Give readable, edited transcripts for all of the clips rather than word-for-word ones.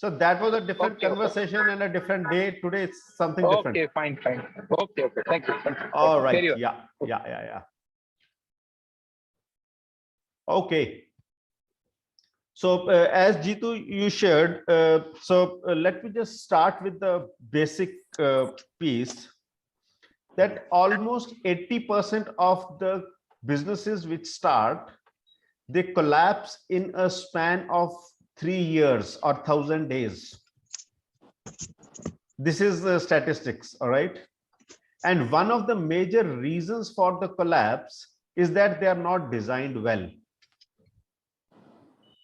So that was a different Okay, okay. conversation and a different day. Today it's something different. Okay, fine, fine. Okay, okay. Thank you. Thank you. All right. Carry on. Yeah. Okay. So as Jitu, you shared, let me just start with the basic piece that almost 80% of the businesses which start, they collapse in a span of 3 years or 1,000 days. This is the statistics, all right? And one of the major reasons for the collapse is that they are not designed well.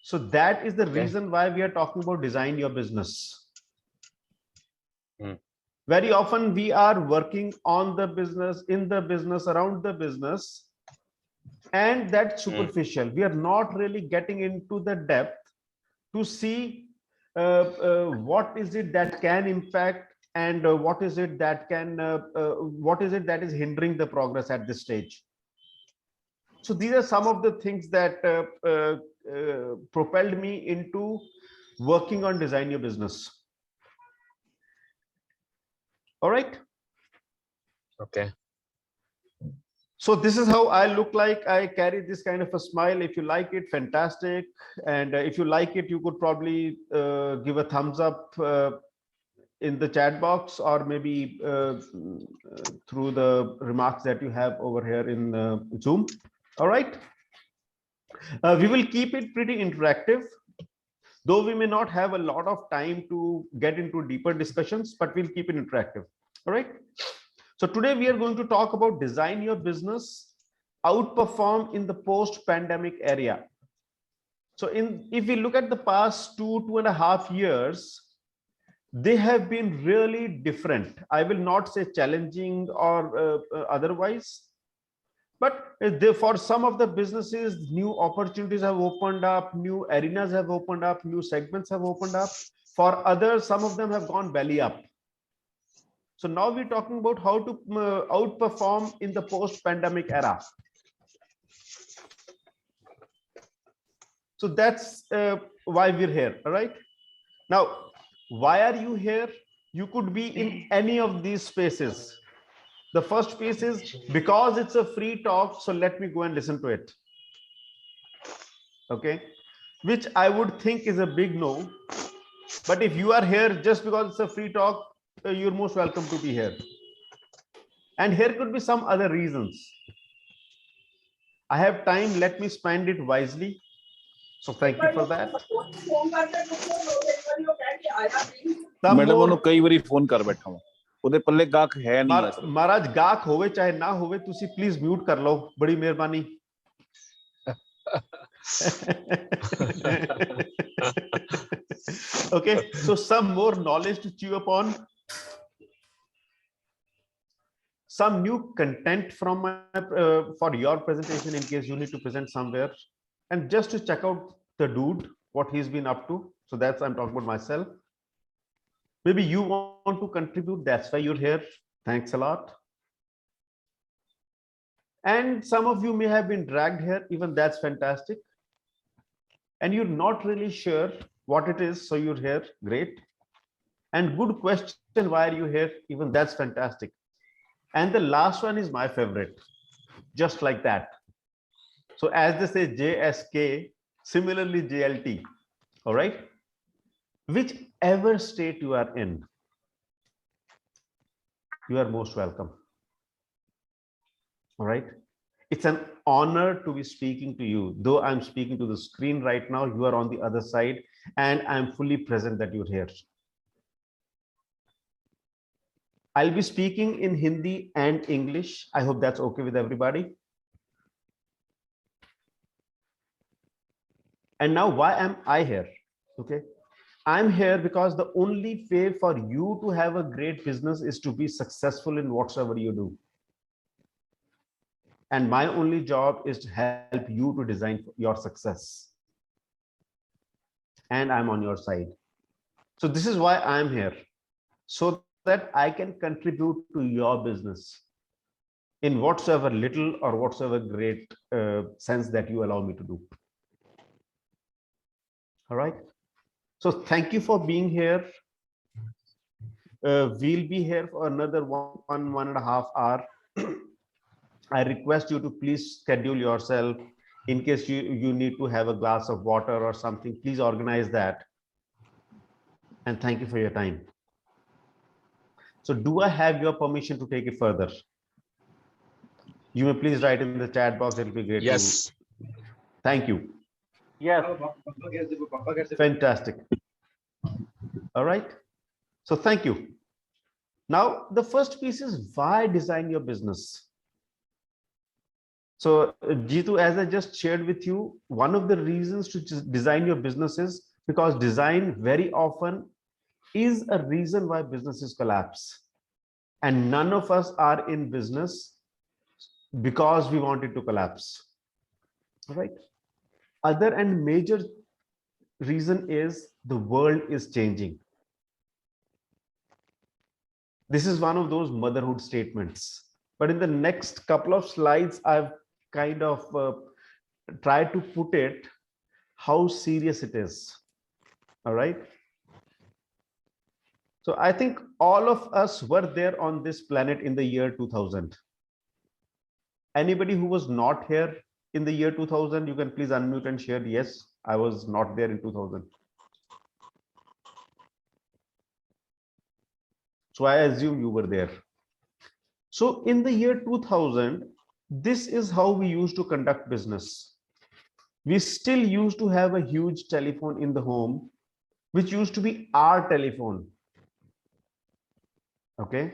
So that is the reason why we are talking about design your business. Very often we are working on the business, in the business, around the business, and that's superficial. We are not really getting into the depth to see what is it that can impact and what is it that is hindering the progress at this stage. So these are some of the things that propelled me into working on design your business. All right. Okay. So this is how I look like. I carry this kind of a smile. If you like it, fantastic. And if you like it, you could probably give a thumbs up in the chat box, or maybe through the remarks that you have over here in Zoom. All right. We will keep it pretty interactive, though we may not have a lot of time to get into deeper discussions, but we'll keep it interactive. All right. So today we are going to talk about design your business, outperform in the post-pandemic area. So if we look at the past 2.5 years, they have been really different. I will not say challenging or otherwise, but for some of the businesses, new opportunities have opened up, new arenas have opened up, new segments have opened up. For others, some of them have gone belly up. So now we're talking about how to outperform in the post-pandemic era. So that's why we're here, all right? Now, why are you here? You could be in any of these spaces. The first piece is because it's a free talk, so let me go and listen to it. Okay, which I would think is a big no. But if you are here just because it's a free talk, you're most welcome to be here. And here could be some other reasons. I have time, let me spend it wisely. So thank you for that. Madam ਉਹਨੂੰ ਕਈ ਵਾਰੀ phone ਕਰ ਬੈਠਾ ਹਾਂ ਉਹਦੇ ਪੱਲੇ ਗਾਹਕ ਹੈ ਨਹੀਂ महाराज गाहक होवे चाहे ना होवे तुसी प्लीज म्यूट कर लो बड़ी मेहरबानी okay, so some more knowledge to chew upon, some new content from my for your presentation in case you need to present somewhere, and just to check out the dude what he's been up to. So that's, I'm talking about myself. Maybe you want to contribute, that's why you're here. Thanks a lot. And some of you may have been dragged here, even that's fantastic. And you're not really sure what it is, so you're here, great. And good question, why are you here? Even that's fantastic. And the last one is my favorite, just like that. So as they say JSK, similarly JLT, all right? Whichever state you are in, you are most welcome. All right. It's an honor to be speaking to you. Though I'm speaking to the screen right now, you are on the other side, and I'm fully present that you're here. I'll be speaking in Hindi and English. I hope that's okay with everybody. And now, why am I here? Okay. I'm here because the only way for you to have a great business is to be successful in whatsoever you do. And my only job is to help you to design your success. And I'm on your side. So this is why I'm here, so that I can contribute to your business in whatsoever little or whatsoever great sense that you allow me to do. All right. So thank you for being here. We'll be here for another 1.5 hours. I request you to please schedule yourself in case you need to have a glass of water or something. Please organize that. And thank you for your time. So do I have your permission to take it further? You may please write in the chat box. It'll be great. Yes. Thank you. Yes. Fantastic. All right. So thank you. Now, the first piece is why design your business? So Jitu, as I just shared with you, one of the reasons to just design your business is because design very often is a reason why businesses collapse. And none of us are in business because we want it to collapse. All right. Other and major reason is the world is changing. This is one of those motherhood statements. But in the next couple of slides, I've kind of tried to put it how serious it is. All right. So I think all of us were there on this planet in the year 2000. Anybody who was not here in the year 2000, you can please unmute and share. Yes, I was not there in 2000. So I assume you were there. So in the year 2000, this is how we used to conduct business. We still used to have a huge telephone in the home, which used to be our telephone. Okay.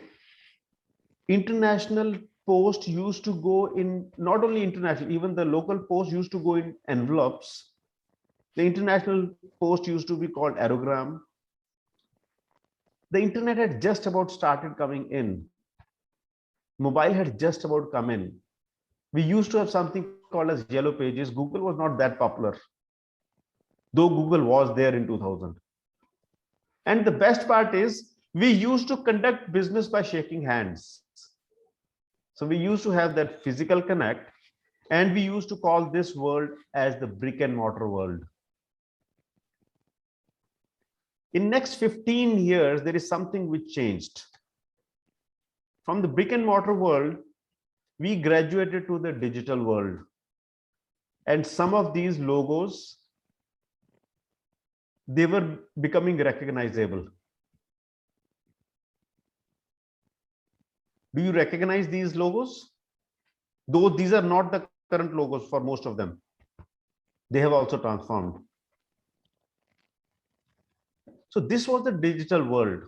International post used to go in, not only international, even the local post used to go in envelopes. The international post used to be called aerogram. The internet had just about started coming in. Mobile had just about come in. We used to have something called as yellow pages. Google was not that popular, though Google was there in 2000. And the best part is we used to conduct business by shaking hands. So we used to have that physical connect, and we used to call this world as the brick and mortar world. In next 15 years, there is something which changed. From the brick and mortar world, we graduated to the digital world. And some of these logos, they were becoming recognizable. Do you recognize these logos? Though these are not the current logos for most of them. They have also transformed. So this was the digital world.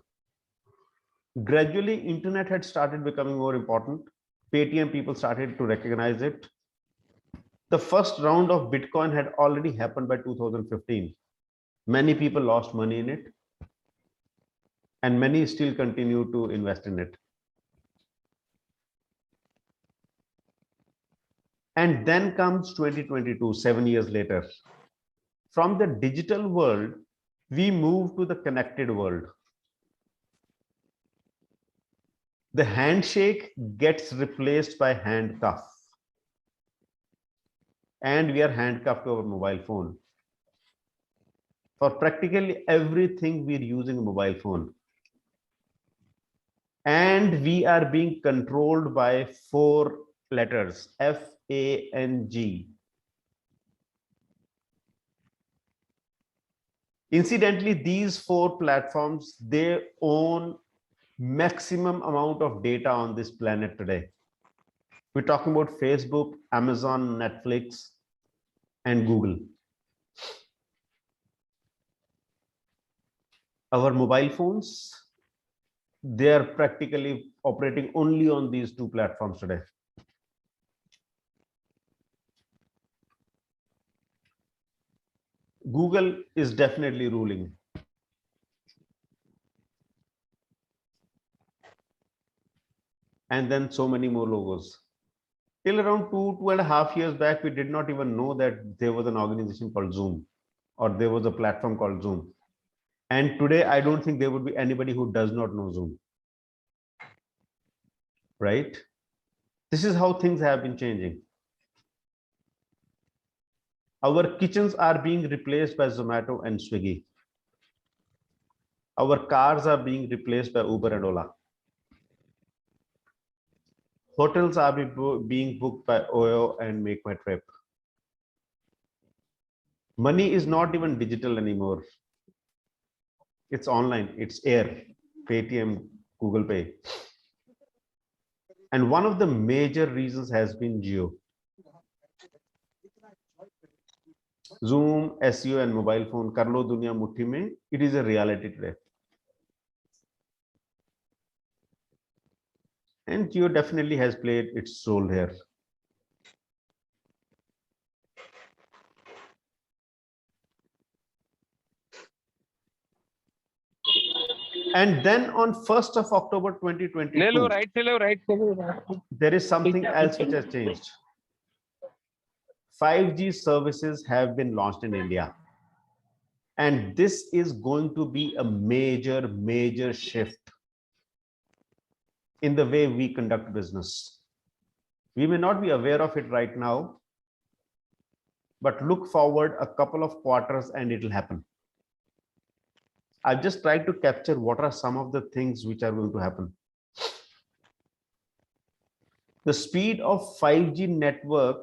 Gradually, internet had started becoming more important. Paytm people started to recognize it. The first round of Bitcoin had already happened by 2015. Many people lost money in it, and many still continue to invest in it. And then comes 2022, 7 years later. From the digital world, we move to the connected world. The handshake gets replaced by handcuff. And we are handcuffed to our mobile phone. For practically everything, we're using a mobile phone. And we are being controlled by 4 letters, FANG. Incidentally, these 4 platforms, they own maximum amount of data on this planet today. We're talking about Facebook, Amazon, Netflix, and Google. Our mobile phones, they are practically operating only on these 2 platforms today. Google is definitely ruling. And then so many more logos. Till around 2.5 years back, we did not even know that there was an organization called Zoom, or there was a platform called Zoom. And today, I don't think there would be anybody who does not know Zoom. Right? This is how things have been changing. Our kitchens are being replaced by Zomato and Swiggy. Our cars are being replaced by Uber and Ola. Hotels are being booked by OYO and Make My Trip. Money is not even digital anymore. It's online, it's air, Paytm, Google Pay. And one of the major reasons has been Geo. Zoom, SEO and mobile phone, Karlo Dunya Muthi Mein, it is a reality today. And Geo definitely has played its role here. And then on 1st of October 2022, right. there is something else which has changed. 5G services have been launched in India. And this is going to be a major shift in the way we conduct business. We may not be aware of it right now, but look forward a couple of quarters and it'll happen. I've just tried to capture what are some of the things which are going to happen. The speed of 5G network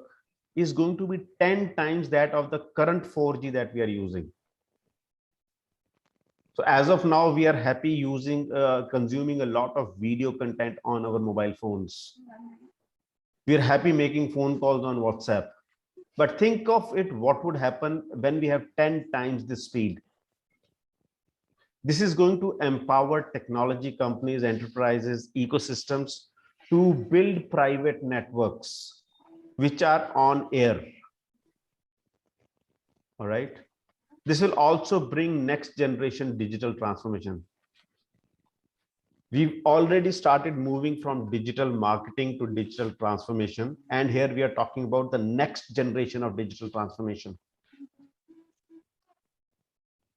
is going to be 10 times that of the current 4G that we are using. So as of now, we are happy using, consuming a lot of video content on our mobile phones. We are happy making phone calls on WhatsApp. But think of it, what would happen when we have 10 times the speed? This is going to empower technology companies, enterprises, ecosystems to build private networks which are on air. All right. This will also bring next generation digital transformation. We've already started moving from digital marketing to digital transformation. And here we are talking about the next generation of digital transformation.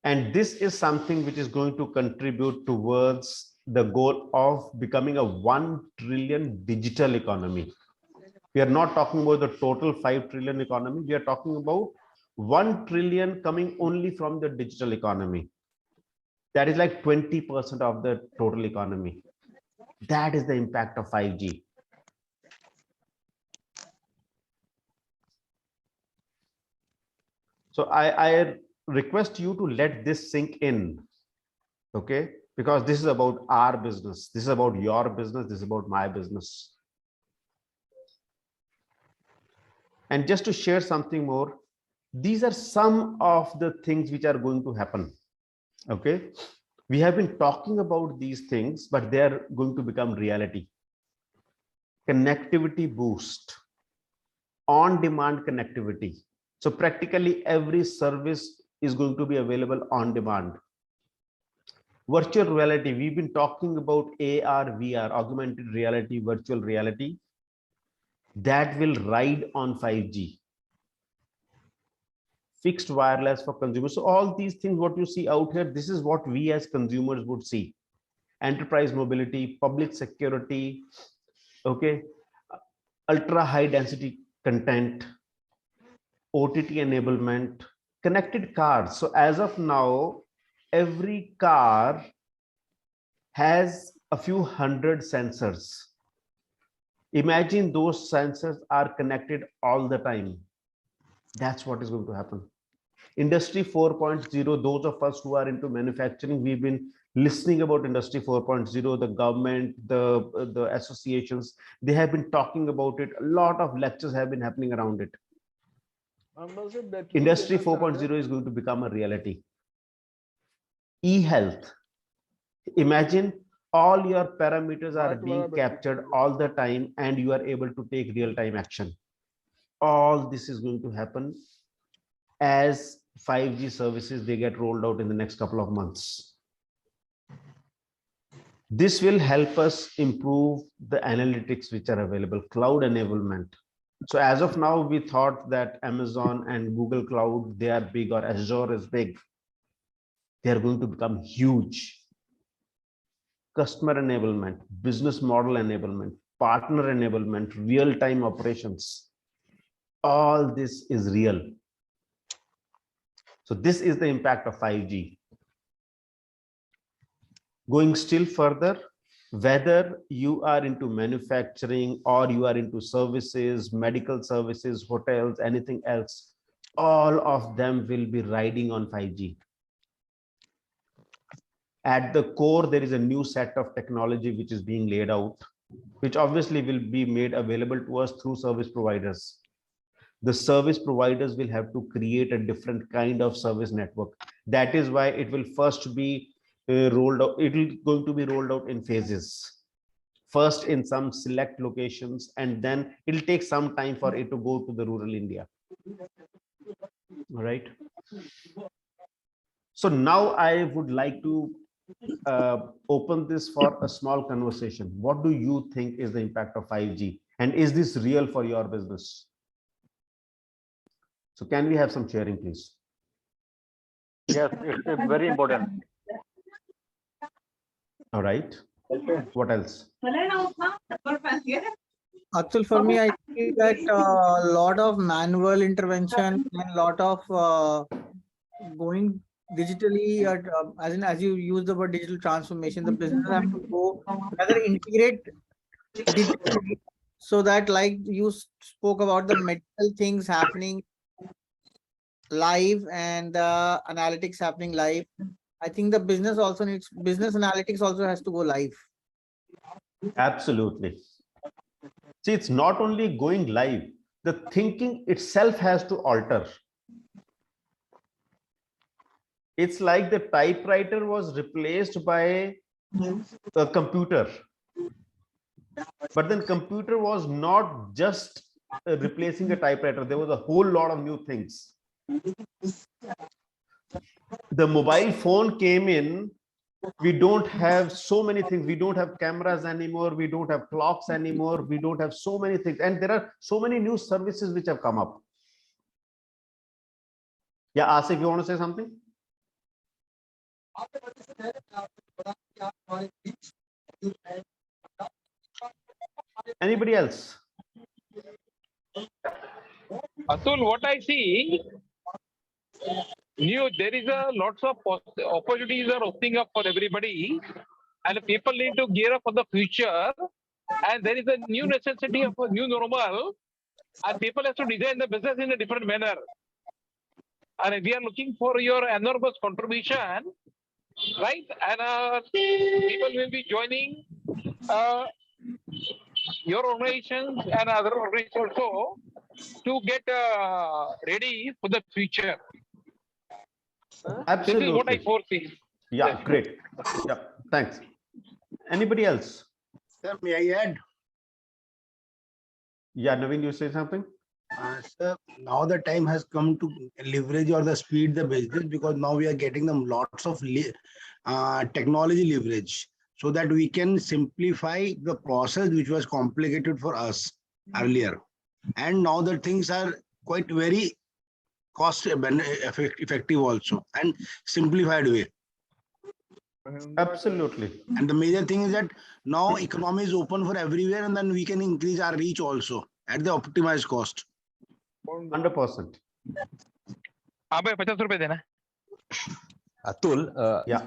And this is something which is going to contribute towards the goal of becoming a 1 trillion digital economy. We are not talking about the total 5 trillion economy. We are talking about 1 trillion coming only from the digital economy. That is like 20% of the total economy. That is the impact of 5G. So I request you to let this sink in, okay? Because this is about our business. This is about your business. This is about my business. And just to share something more, these are some of the things which are going to happen, okay? We have been talking about these things, but they are going to become reality. Connectivity boost, on-demand connectivity. So practically every service is going to be available on demand. Virtual reality, we've been talking about AR, VR, augmented reality, virtual reality, that will ride on 5G. Fixed wireless for consumers. So all these things, what you see out here, this is what we as consumers would see. Enterprise mobility, public security, okay, ultra high density content, OTT enablement, connected cars. So as of now, every car has a few hundred sensors. Imagine those sensors are connected all the time. That's what is going to happen. Industry 4.0, those of us who are into manufacturing, we've been listening about Industry 4.0, the government, the associations, they have been talking about it. A lot of lectures have been happening around it. Industry 4.0 is going to become a reality. E-health. Imagine all your parameters are being captured all the time and you are able to take real-time action. All this is going to happen as 5G services, they get rolled out in the next couple of months. This will help us improve the analytics which are available, cloud enablement. So as of now, we thought that Amazon and Google Cloud, they are big, or Azure is big. They are going to become huge. Customer enablement, business model enablement, partner enablement, real-time operations. All this is real. So this is the impact of 5G. Going still further, whether you are into manufacturing or you are into services, medical services, hotels, anything else, all of them will be riding on 5G. At the core, there is a new set of technology which is being laid out, which obviously will be made available to us through service providers. The service providers will have to create a different kind of service network. That is why it will first be rolled out. It will going to be rolled out in phases. First in some select locations, and then it'll take some time for it to go to the rural India. All right. So now I would like to open this for a small conversation. What do you think is the impact of 5G, and is this real for your business? So can we have some sharing, please? Yes, it's very important. All right. What else? Actually, for me, I see that a lot of manual intervention and a lot of going digitally, as you use the word digital transformation, the business have to go rather integrate digitally, so that, like you spoke about, the medical things happening live and the analytics happening live. I think the business analytics also has to go live. Absolutely. See, it's not only going live, the thinking itself has to alter. It's like the typewriter was replaced by a computer. But then computer was not just replacing a typewriter. There was a whole lot of new things. The mobile phone came in. We don't have so many things. We don't have cameras anymore. We don't have clocks anymore. We don't have so many things. And there are so many new services which have come up. Yeah, Asif, you want to say something? Anybody else? Atul, what I see, there is a lots of opportunities are opening up for everybody, and people need to gear up for the future. And there is a new necessity of a new normal, and people have to design the business in a different manner. And we are looking for your enormous contribution, right? And people will be joining your organizations and other organizations also to get ready for the future. Absolutely. This is what I foresee. Yeah, Yes. great. Yeah, thanks. Anybody else? Sir, may I add? Yeah, Naveen, you say something? Sir, now the time has come to leverage or the speed the business, because now we are getting them lots of technology leverage, so that we can simplify the process which was complicated for us earlier. And now the things are quite very cost effective also, and simplified way. Absolutely. And the major thing is that now economy is open for everywhere, and then we can increase our reach also at the optimized cost. 100%. Atul, Yeah.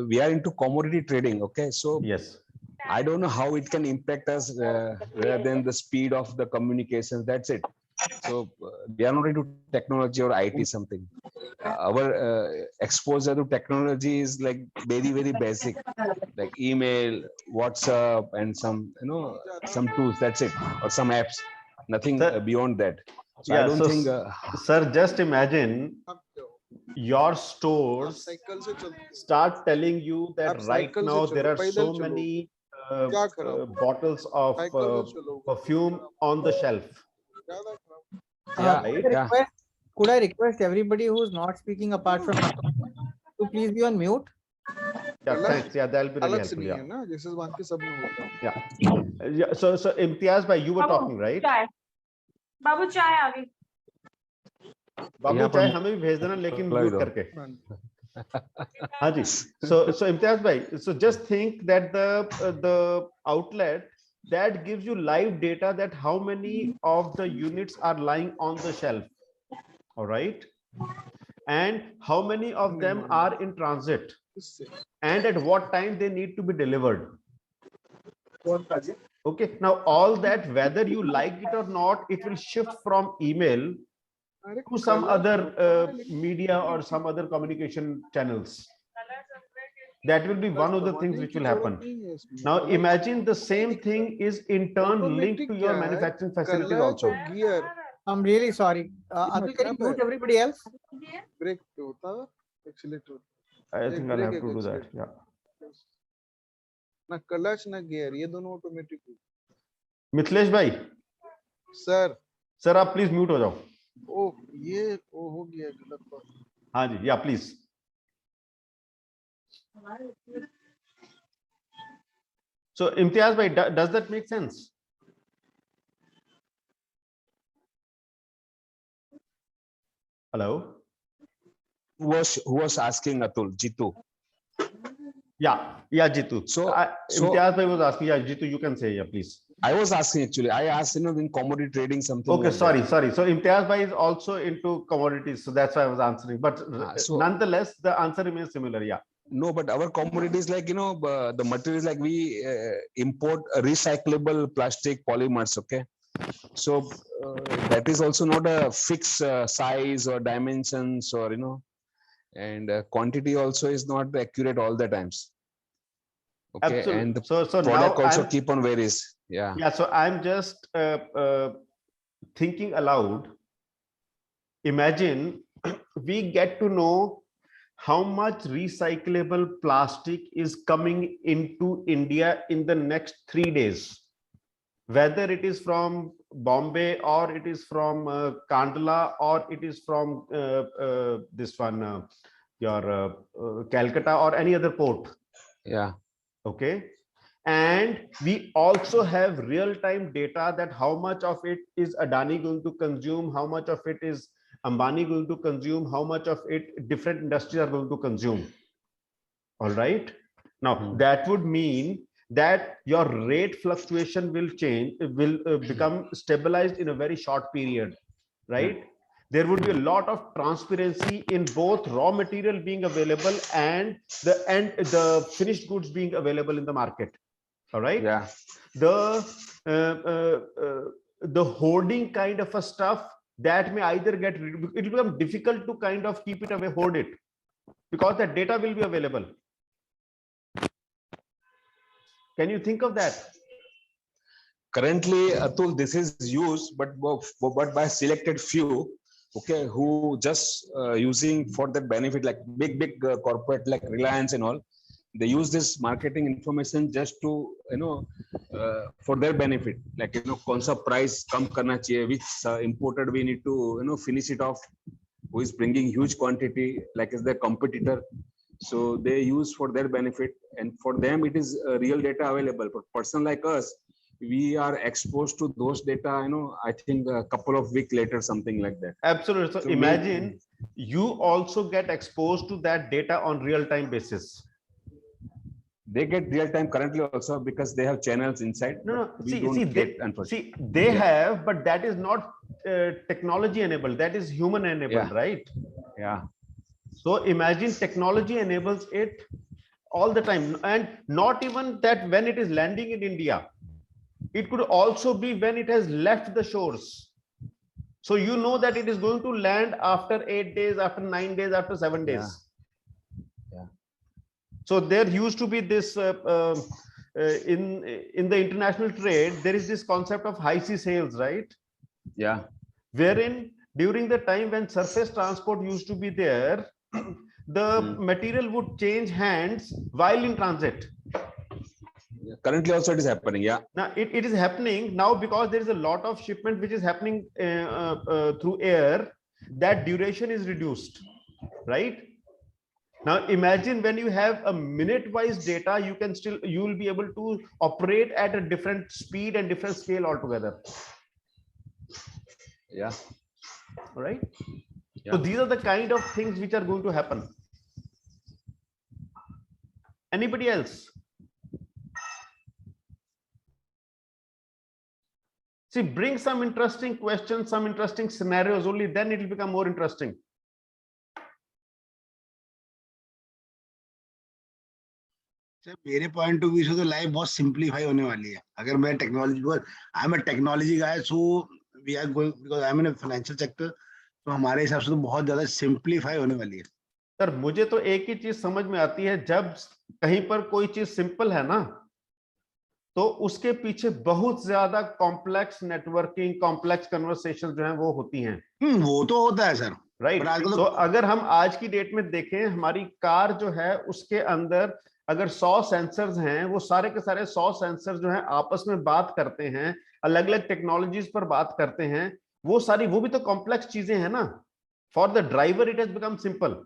we are into commodity trading, okay? So Yes. I don't know how it can impact us rather than the speed of the communications. That's it. So we are not into technology or IT something. Our exposure to technology is like very, very basic, like email, WhatsApp, and some tools. That's it, or some apps. Nothing Sir, beyond that. So yeah, I don't so, think. Sir, just imagine your stores start telling you that right now there are so many bottles of perfume on the shelf. Yeah, Right? Could I request everybody who's not speaking apart from to please be on mute? Yeah, thanks. Yeah, that'll be really helpful. Yeah. Yeah. So Imtiaz bhai, you were talking, right? बाबू चाय आ गई बाबू चाय हमें भी भेज देना, लेकिन mute करके. हाँ जी. So Imtiaz bhai, so just think that the outlet that gives you live data that how many of the units are lying on the shelf, all right, and how many of them are in transit. and at what time they need to be delivered. Okay, now all that, whether you like it or not, it will shift from email to some other media or some other communication channels. That will be one of the things which will happen. Now imagine the same thing is in turn linked to your manufacturing facilities also. I'm really sorry. Atul, can you mute everybody else? I think I'll have to do that. Yeah. ना clutch ना gear ये दोनों automatic Mithilesh भाई, sir आप please mute हो जाओ. ओ ये ओ हो गया गलत बात. हाँ जी, या please. So Imtiaz bhai, does that make sense? Hello. Who was asking, Atul? Jitu. Yeah, Jitu. So Imtiaz bhai was asking. Yeah, Jitu, you can say, yeah, please. I was asking actually. I asked, in commodity trading something. Okay, like sorry. that. So Imtiaz bhai is also into commodities, so that's why I was answering. But nonetheless, the answer remains similar. Yeah. No, but our commodities, like, the materials, like we import recyclable plastic polymers. Okay, so that is also not a fixed size or dimensions, or and quantity also is not accurate all the times. Okay. Absolutely. And the so product now also keep on varies. Yeah. Yeah. So I'm just thinking aloud. Imagine we get to know how much recyclable plastic is coming into India in the next 3 days, whether it is from Bombay or it is from Kandla or it is from this one, your Calcutta or any other port. Yeah. Okay. And we also have real-time data that how much of it is Adani going to consume, how much of it is Ambani going to consume, how much of it different industries are going to consume. All right. Now that would mean that your rate fluctuation will change, will become stabilized in a very short period, right? There would be a lot of transparency in both raw material being available and the finished goods being available in the market. All right. Yeah. The hoarding kind of a stuff that may either get, it will become difficult to kind of keep it away, hoard it, because the data will be available. Can you think of that? Currently, Atul, this is used, but by selected few, okay, who just using for that benefit, like big corporate like Reliance and all. They use this marketing information just to, for their benefit, like, kaun sa price kam karna chahiye, which imported we need to, finish it off, who is bringing huge quantity, like is their competitor. So they use for their benefit, and for them it is real data available. For person like us, we are exposed to those data, I think a couple of weeks later, something like that. Absolutely. So imagine you also get exposed to that data on real-time basis. They get real time currently also because they have channels inside. No. See, they have, but that is not technology enabled. That is human enabled, right? Yeah. So imagine technology enables it all the time, and not even that when it is landing in India. It could also be when it has left the shores. So you know that it is going to land after 8 days, after 9 days, after 7 days. Yeah. So there used to be this in the international trade, there is this concept of high sea sales, right? Yeah. Wherein during the time when surface transport used to be there, the material would change hands while in transit. Currently also it is happening. Yeah. Now it is happening now because there is a lot of shipment which is happening through air. That duration is reduced, right? Now imagine when you have a minute-wise data, you will be able to operate at a different speed and different scale altogether. Yeah. All right. Yeah. So these are the kind of things which are going to happen. Anybody else? See, bring some interesting questions, some interesting scenarios, only then it will become more interesting. Sir मेरे point of view से तो life बहुत simplify होने वाली है अगर मैं technology, I am a technology guy, so we are going because I am in financial sector, तो हमारे हिसाब से तो बहुत ज्यादा सिंप्लीफाई होने वाली है। सर मुझे तो एक ही चीज समझ में आती है, जब कहीं पर कोई चीज सिंपल है ना, तो उसके पीछे बहुत ज्यादा कॉम्प्लेक्स नेटवर्किंग, कॉम्प्लेक्स कन्वर्सेशन जो है वो होती हैं। वो तो होता है सर, राइट। आजकल तो अगर हम आज की डेट में देखें, हमारी कार जो है उसके अंदर अगर 100 सेंसर्स हैं, वो सारे के सारे 100 सेंसर्स जो हैं आपस में बात करते हैं, अलग अलग टेक्नोलॉजीज पर बात करते हैं, वो सारी, वो भी तो कॉम्प्लेक्स चीजें हैं ना। For the driver it has become simple,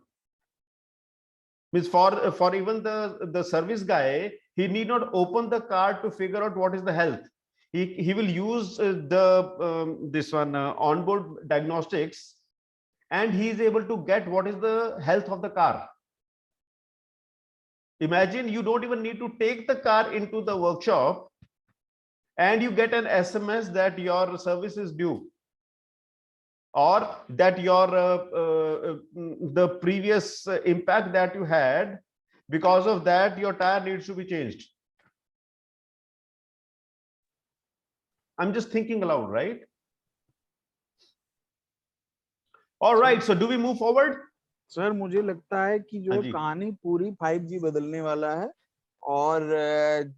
means for even the service guy, he need not open the car to figure out what is the health. He will use the this one onboard diagnostics, and he is able to get what is the health of the car. Imagine you don't even need to take the car into the workshop, and you get an SMS that your service is due, or that your the previous impact that you had, because of that your tire needs to be changed. I'm just thinking aloud, right? All right, so do we move forward? Sir मुझे लगता है कि जो हाँ जी। कहानी पूरी 5G बदलने वाला है, और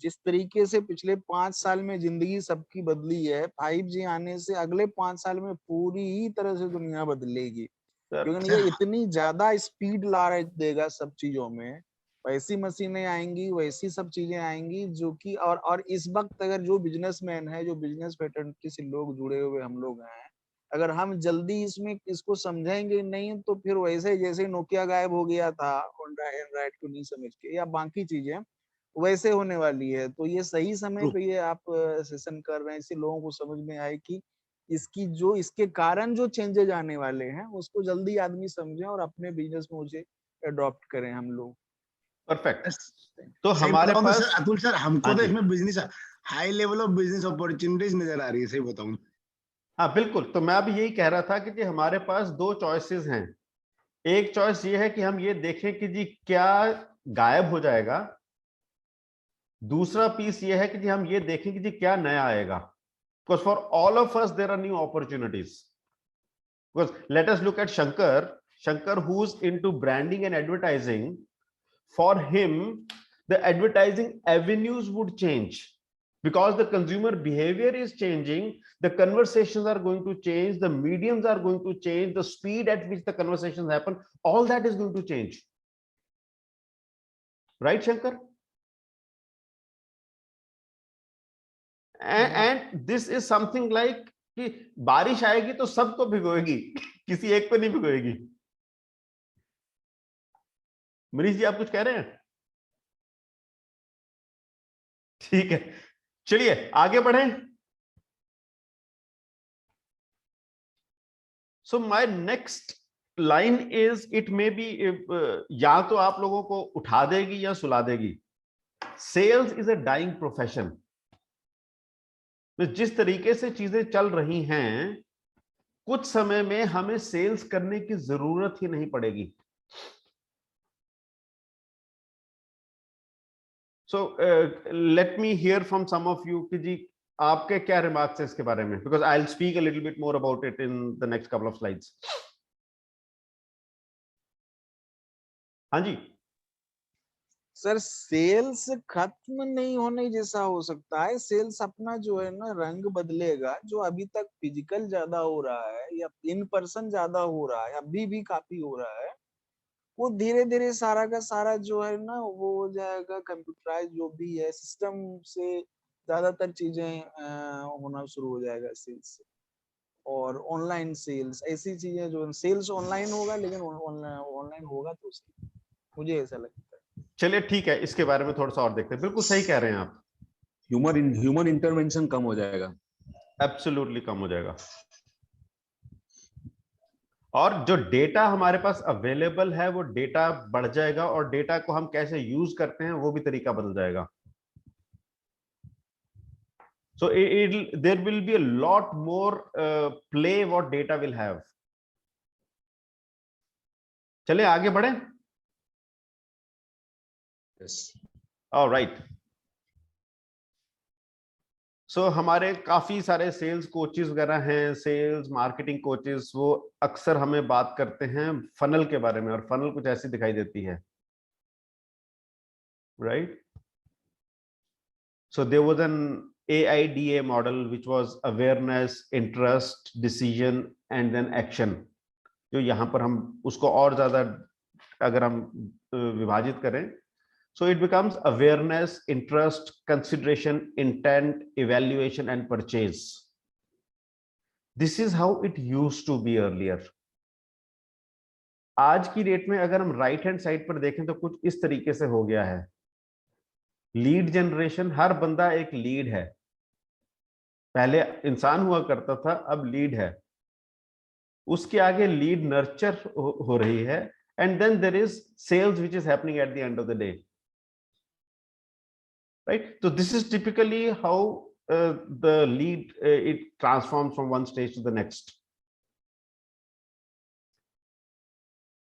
जिस तरीके से पिछले 5 साल में जिंदगी सबकी बदली है, 5G आने से अगले 5 साल में पूरी ही तरह से दुनिया बदलेगी, क्योंकि ये इतनी ज्यादा स्पीड ला देगा सब चीजों में। वैसी मशीनें आएंगी, वैसी सब चीजें आएंगी जो कि और इस वक्त अगर जो बिजनेसमैन है, जो बिजनेस फ्रेटर्निटी से लोग जुड़े हुए हम लोग हैं, अगर हम जल्दी इसमें इसको समझेंगे नहीं, तो फिर वैसे जैसे नोकिया गायब हो गया था एंड्रॉइड को नहीं समझ के, या बाकी चीजें वैसे होने वाली है। तो ये सही समय पे ये आप सेशन कर रहे हैं, इससे लोगों को समझ में आए कि इसकी जो इसके कारण जो चेंजेज आने वाले हैं उसको जल्दी आदमी समझे और अपने बिजनेस में उसे अडॉप्ट करें हम लोग। परफेक्ट। तो हमारे पास सर अतुल सर, हमको हाँ तो जी। इसमें business high level of business opportunities नजर आ रही है, सही बताऊं। हाँ बिल्कुल, तो मैं अभी यही कह रहा था कि जी हमारे पास दो चॉइसेस हैं। एक चॉइस ये है कि हम ये देखें कि जी क्या गायब हो जाएगा, दूसरा पीस ये है कि जी हम ये देखें कि जी क्या नया आएगा। Because for all of us there are new opportunities. Because let us look at Shankar who's into branding and advertising. For him the advertising avenues would change because the consumer behavior is changing, the conversations are going to change, the mediums are going to change, the speed at which the conversations happen, all that is going to change. Right, Shankar? And this is something like कि बारिश आएगी तो सबको भिगोएगी, किसी एक को नहीं भिगोएगी। मनीष जी आप कुछ कह रहे हैं? ठीक है, चलिए आगे बढ़ें। So my next line is, it may be या तो आप लोगों को उठा देगी या सुला देगी। Sales is a dying profession. जिस तरीके से चीजें चल रही हैं, कुछ समय में हमें सेल्स करने की जरूरत ही नहीं पड़ेगी। So let me hear from some of you कि जी आपके क्या रिमार्क्स है इसके बारे में, because I'll speak a little bit more about it in the next couple of slides. हाँ जी सर, सेल्स खत्म नहीं होने जैसा हो सकता है। सेल्स अपना जो है ना रंग बदलेगा। जो अभी तक फिजिकल ज्यादा हो रहा है या इन पर्सन ज्यादा हो रहा है, अभी भी काफी हो रहा है, वो धीरे धीरे सारा का सारा जो है ना वो हो जाएगा कंप्यूटराइज। जो भी है सिस्टम से ज्यादातर चीजें होना शुरू हो जाएगा सेल्स से। और ऑनलाइन सेल्स ऐसी चीजें, जो सेल्स ऑनलाइन होगा, लेकिन ऑनलाइन होगा तो मुझे ऐसा लगता है। चलिए ठीक है, इसके बारे में थोड़ा सा और देखते हैं। बिल्कुल सही कह रहे हैं आप, ह्यूमन इंटरवेंशन कम हो जाएगा, एब्सोल्युटली कम हो जाएगा। और जो डेटा हमारे पास अवेलेबल है वो डेटा बढ़ जाएगा, और डेटा को हम कैसे यूज करते हैं वो भी तरीका बदल जाएगा। So there will be a lot more play what data will have. चले आगे बढ़े। yes. All right. So हमारे काफी सारे सेल्स कोचेस वगैरह हैं, सेल्स मार्केटिंग कोचेस, वो अक्सर हमें बात करते हैं फनल के बारे में, और फनल कुछ ऐसी दिखाई देती है, right? So there was an AIDA model which was awareness, interest, decision and then action. जो यहाँ पर हम उसको और ज्यादा अगर हम विभाजित करें, so it becomes awareness, interest, consideration, intent, evaluation and purchase. This is how it used to be earlier. आज की डेट में अगर हम राइट हैंड साइड पर देखें तो कुछ इस तरीके से हो गया है। लीड जनरेशन, हर बंदा एक लीड है। पहले इंसान हुआ करता था, अब लीड है। उसके आगे लीड नर्चर हो रही है, and then there is sales which is happening at the end of the day, right? तो this is typically how the lead it transforms from one stage to the next.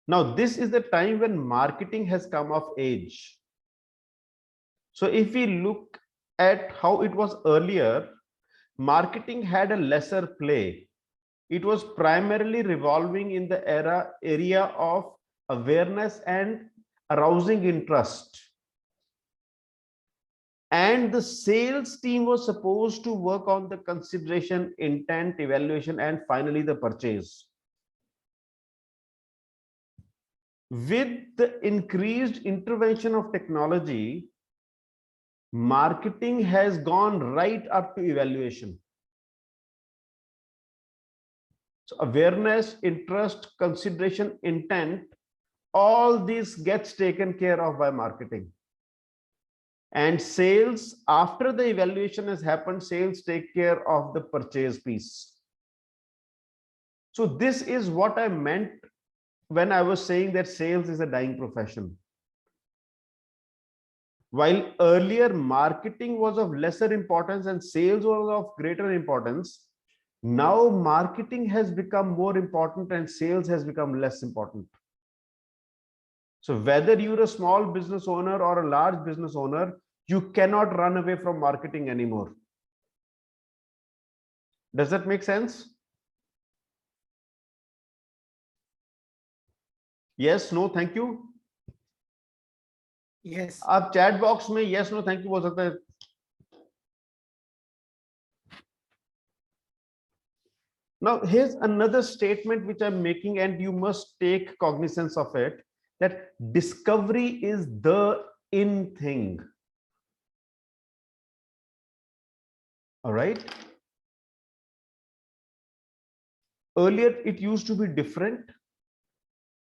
Now this is the time when marketing has come of age. So if we look at how it was earlier, marketing had a lesser play. It was primarily revolving in the area of awareness and arousing interest. And the sales team was supposed to work on the consideration, intent, evaluation, and finally the purchase. With the increased intervention of technology, marketing has gone right up to evaluation. So awareness, interest, consideration, intent, all this gets taken care of by marketing. And sales, after the evaluation has happened, sales take care of the purchase piece. So this is what I meant when I was saying that sales is a dying profession. While earlier marketing was of lesser importance and sales was of greater importance, now marketing has become more important and sales has become less important. So whether you're a small business owner or a large business owner, you cannot run away from marketing anymore. Does that make sense? Yes, no, thank you. Yes. आप chat box में yes, no, thank you बोल सकते हैं. Now here's another statement which I'm making, and you must take cognizance of it, that discovery is the in thing. All right. Earlier it used to be different.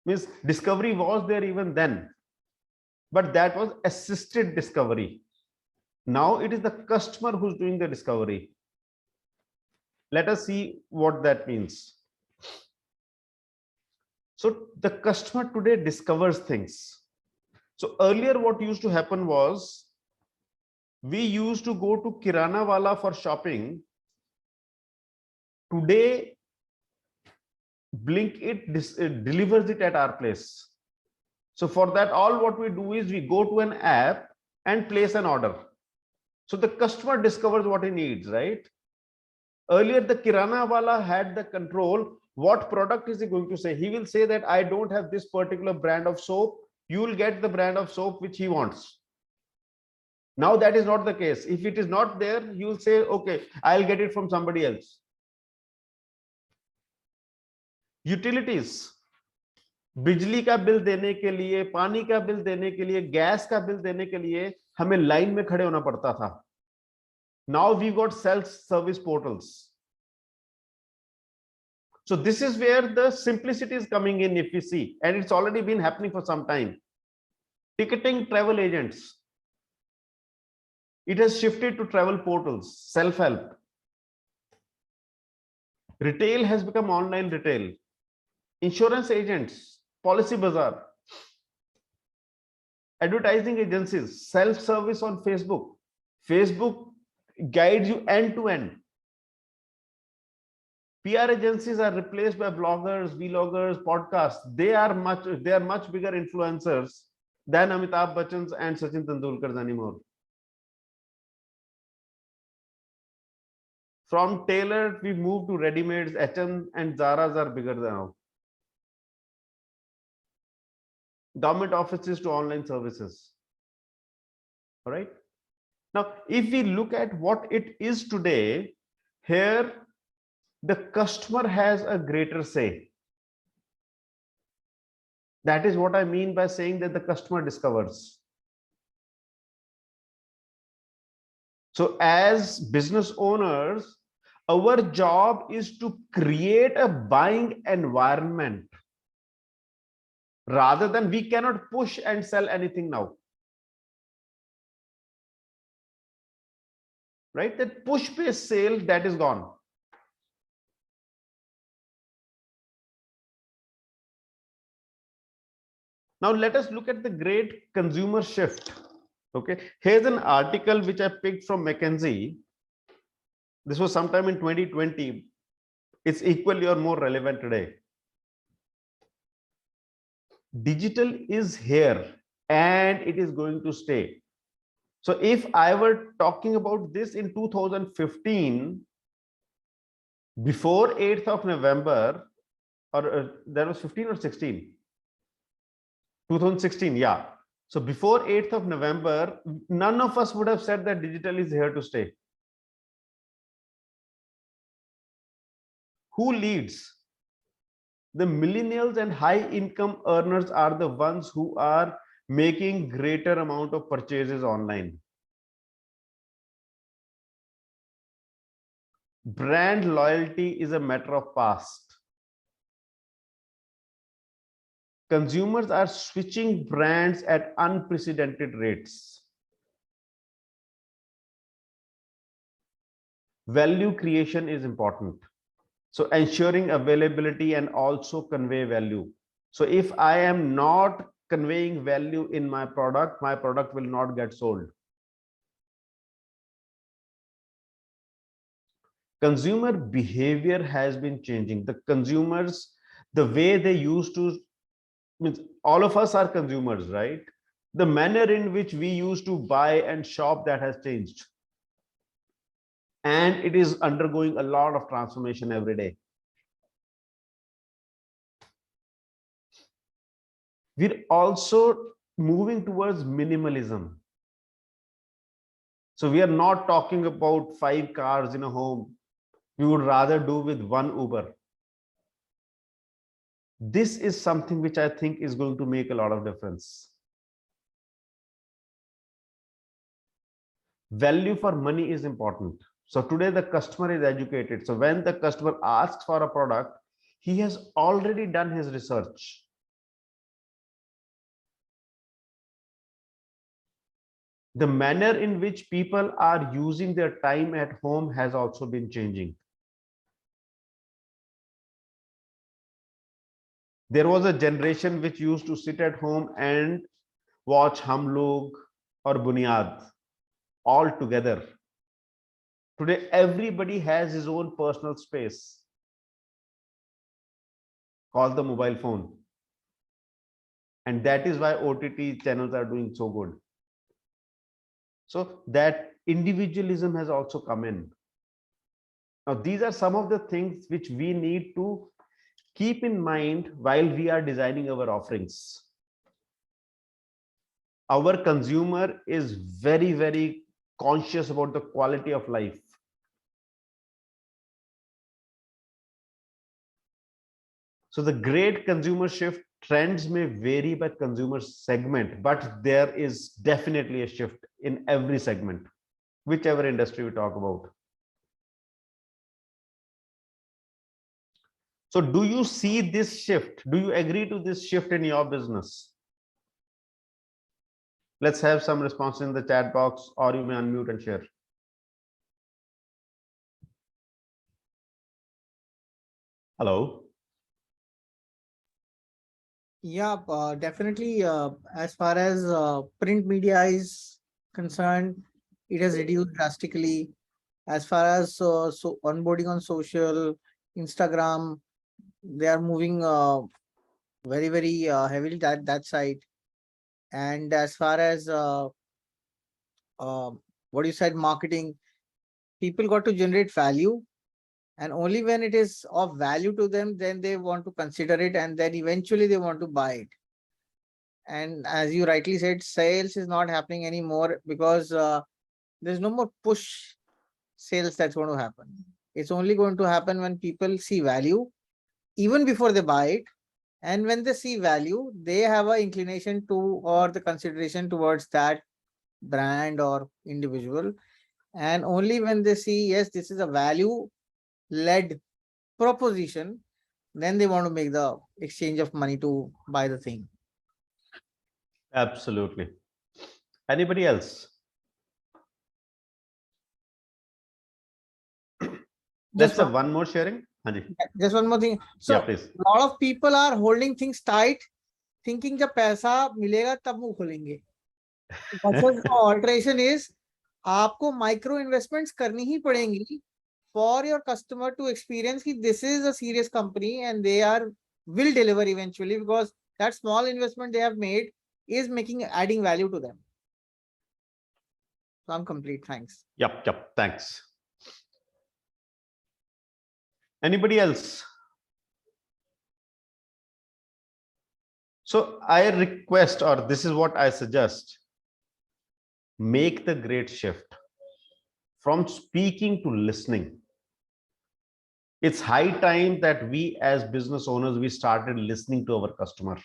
Means discovery was there even then, but that was assisted discovery. Now it is the customer who's doing the discovery. Let us see what that means. So the customer today discovers things. So earlier what used to happen was, we used to go to Kirana wala for shopping. Today Blinkit delivers it at our place. So for that, all what we do is we go to an app and place an order. So the customer discovers what he needs, right? Earlier the Kirana wala had the control. What product is he going to say? He will say that I don't have this particular brand of soap. You will get the brand of soap which he wants. Now that is not the case. If it is not there, you will say, okay, I'll get it from somebody else. Utilities, बिजली का bill देने के लिए, पानी का bill देने के लिए, गैस का बिल देने के लिए हमें लाइन में खड़े होना पड़ता था. Now we got self-service portals. So this is where the simplicity is coming in, if we see, and it's already been happening for some time. Ticketing, travel agents, it has shifted to travel portals, self-help. Retail has become online retail. Insurance agents, policy bazaar, advertising agencies, self-service on Facebook. Facebook guides you end to end. PR agencies are replaced by bloggers, vloggers, podcasts. They are much bigger influencers than Amitabh Bachchan's and Sachin Tendulkar's anymore. From tailored, we move to ready-mades. H&M and Zara's are bigger now. Government offices to online services. All right. Now, if we look at what it is today, here the customer has a greater say. That is what I mean by saying that the customer discovers. So as business owners, our job is to create a buying environment rather than we cannot push and sell anything now. Right? That push-based sale, that is gone. Now let us look at the great consumer shift. Okay, here's an article which I picked from McKinsey. This was sometime in 2020. It's equally or more relevant today. Digital is here and it is going to stay. So if I were talking about this in 2015, before 8th of November, or that was 15 or 16? 2016, yeah. So before 8th of November, none of us would have said that digital is here to stay. Who leads? The millennials and high income earners are the ones who are making greater amount of purchases online. Brand loyalty is a matter of past. Consumers are switching brands at unprecedented rates. Value creation is important. So ensuring availability and also convey value. So if I am not conveying value in my product will not get sold. Consumer behavior has been changing. The consumers, the way they used to, means all of us are consumers, right? The manner in which we used to buy and shop, that has changed. And it is undergoing a lot of transformation every day. We're also moving towards minimalism. So we are not talking about 5 cars in a home. We would rather do with 1 Uber. This is something which I think is going to make a lot of difference. Value for money is important. So today the customer is educated. So when the customer asks for a product, he has already done his research. The manner in which people are using their time at home has also been changing. There was a generation which used to sit at home and watch Hum Log or Bunyad all together. Today, everybody has his own personal space called the mobile phone. And that is why OTT channels are doing so good. So that individualism has also come in. Now, these are some of the things which we need to keep in mind while we are designing our offerings. Our consumer is very, very conscious about the quality of life. So the great consumer shift trends may vary by consumer segment, but there is definitely a shift in every segment, whichever industry we talk about. So do you see this shift? Do you agree to this shift in your business? Let's have some response in the chat box, or you may unmute and share. Hello. Yeah, definitely. As far as print media is concerned, it has reduced drastically. As far as so onboarding on social, Instagram, they are moving very, very heavily that side. And as far as what you said, marketing, people got to generate value, and only when it is of value to them, then they want to consider it, and then eventually they want to buy it. And as you rightly said, sales is not happening anymore because there's no more push sales that's going to happen. It's only going to happen when people see value even before they buy it. And when they see value, they have an inclination to or the consideration towards that brand or individual. And only when they see, yes, this is a value led proposition, then they want to make the exchange of money to buy the thing. Absolutely. Anybody else? Let's have one more sharing. Hanji. Just one more thing. So Yeah, please. a lot of people are holding things tight, thinking जब पैसा मिलेगा तब वो खोलेंगे. The alteration is आपको micro investments करनी ही पड़ेंगी for your customer to experience कि this is a serious company and they will deliver eventually, because that small investment they have made is adding value to them. So I'm complete. Thanks. Yep. Thanks. Anybody else? So I request, or this is what I suggest, make the great shift from speaking to listening. It's high time that we as business owners, we started listening to our customer.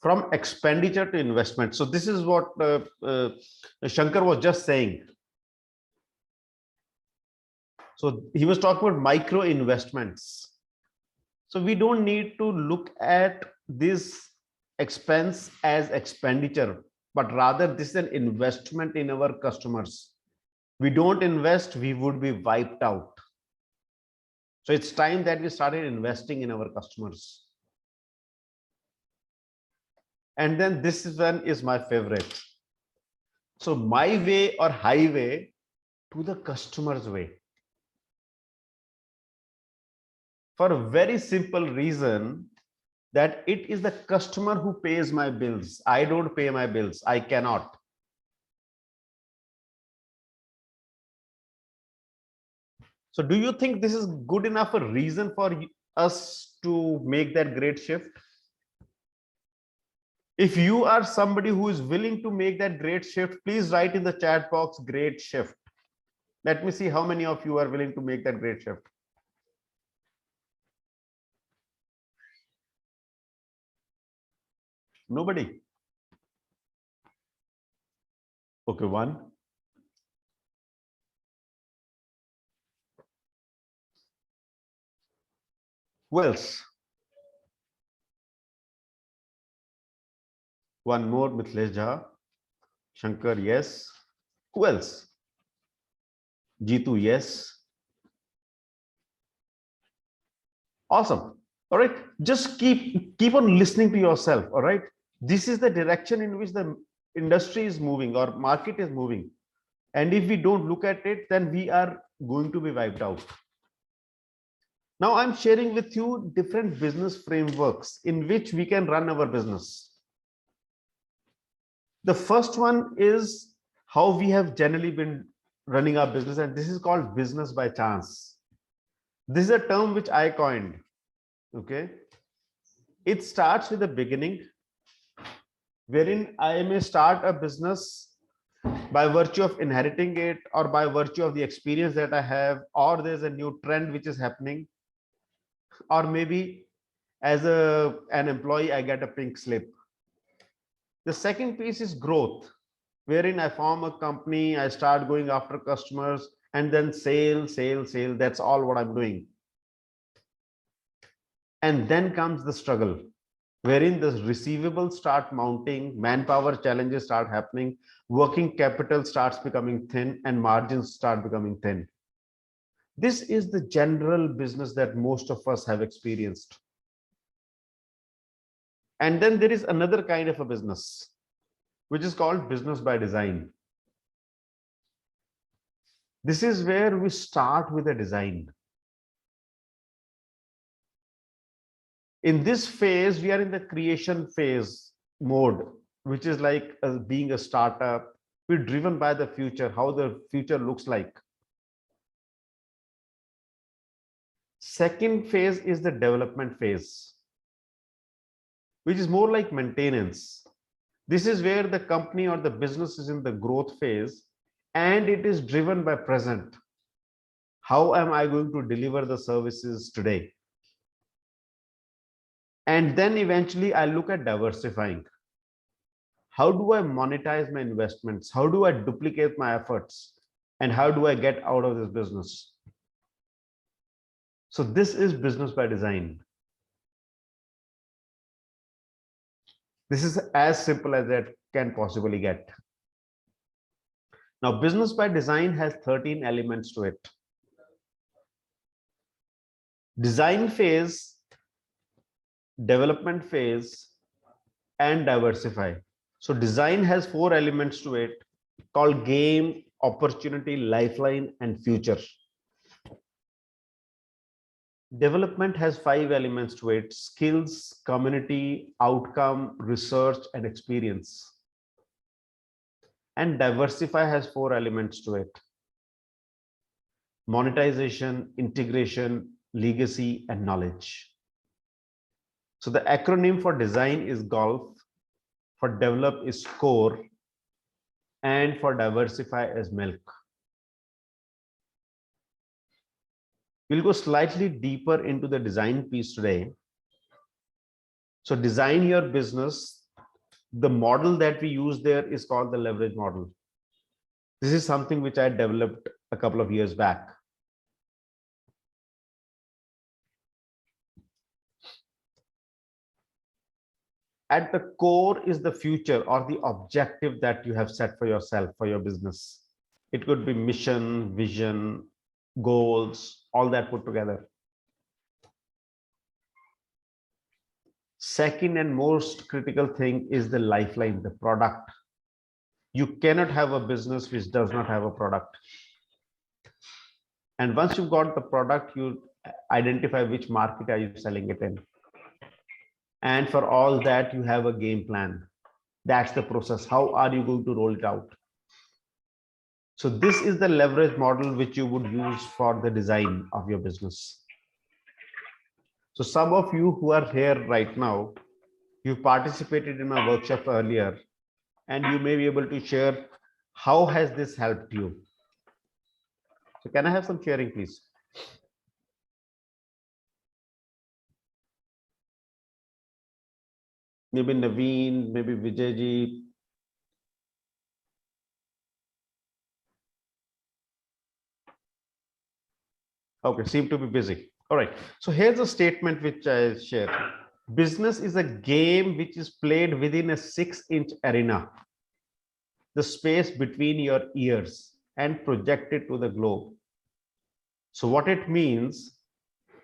From expenditure to investment. So this is what Shankar was just saying. So he was talking about micro investments. So we don't need to look at this expense as expenditure, but rather this is an investment in our customers. We don't invest, we would be wiped out. So it's time that we started investing in our customers. And then this one is my favorite. So my way or highway to the customer's way. For a very simple reason that it is the customer who pays my bills. I don't pay my bills. I cannot. So do you think this is good enough a reason for us to make that great shift? If you are somebody who is willing to make that great shift, please write in the chat box, great shift. Let me see how many of you are willing to make that great shift. Nobody. Okay, one. Who else? One more, Mithlesh Jha. Shankar, yes. Who else? Jitu, yes. Awesome. All right. Just keep on listening to yourself. All right. This is the direction in which the industry is moving or market is moving. And if we don't look at it, then we are going to be wiped out. Now I'm sharing with you different business frameworks in which we can run our business. The first one is how we have generally been running our business, and this is called business by chance. This is a term which I coined. Okay. It starts with the beginning, wherein I may start a business by virtue of inheriting it or by virtue of the experience that I have, or there's a new trend which is happening, or maybe as an employee, I get a pink slip. The second piece is growth, wherein I form a company, I start going after customers, and then sale. That's all what I'm doing. And then comes the struggle, wherein the receivables start mounting, manpower challenges start happening, working capital starts becoming thin, and margins start becoming thin. This is the general business that most of us have experienced. And then there is another kind of a business, which is called business by design. This is where we start with a design. In this phase, we are in the creation phase mode, which is like being a startup. We're driven by the future, how the future looks like. Second phase is the development phase, which is more like maintenance. This is where the company or the business is in the growth phase, and it is driven by present. How am I going to deliver the services today? And then eventually I look at diversifying. How do I monetize my investments? How do I duplicate my efforts? And how do I get out of this business? So this is business by design. This is as simple as that can possibly get. Now, business by design has 13 elements to it. Design phase, development phase, and diversify. So design has 4 elements to it called game, opportunity, lifeline, and future. Development has 5 elements to it: skills, community, outcome, research, and experience. And diversify has 4 elements to it: monetization, integration, legacy, and knowledge. So the acronym for design is golf, for develop is score, and for diversify is milk. We'll go slightly deeper into the design piece today. So design your business. The model that we use there is called the leverage model. This is something which I developed a couple of years back. At the core is the future or the objective that you have set for yourself, for your business. It could be mission, vision, goals, all that put together. Second and most critical thing is the lifeline, the product. You cannot have a business which does not have a product. And once you've got the product, you identify which market are you selling it in. And for all that, you have a game plan. That's the process. How are you going to roll it out? So this is the leverage model which you would use for the design of your business. So some of you who are here right now, you participated in my workshop earlier, and you may be able to share how has this helped you. So can I have some sharing, please? Maybe Naveen, maybe Vijayji. Okay, seem to be busy. All right. So here's a statement which I share. Business is a game which is played within a 6-inch arena, the space between your ears, and projected to the globe. So what it means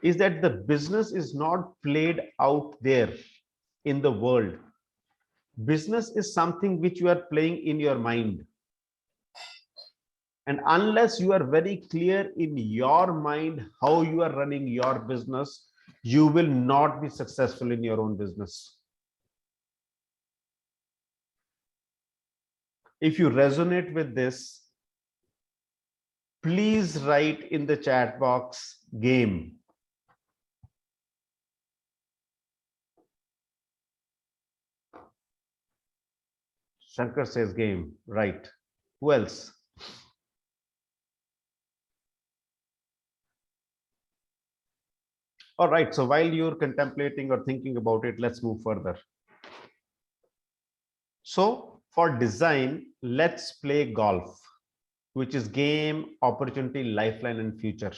is that the business is not played out there in the world. Business is something which you are playing in your mind. And unless you are very clear in your mind how you are running your business, you will not be successful in your own business. If you resonate with this, please write in the chat box game. Shankar says game, right? Who else? All right, so while you're contemplating or thinking about it, let's move further. So for design, let's play golf, which is game, opportunity, lifeline, and future.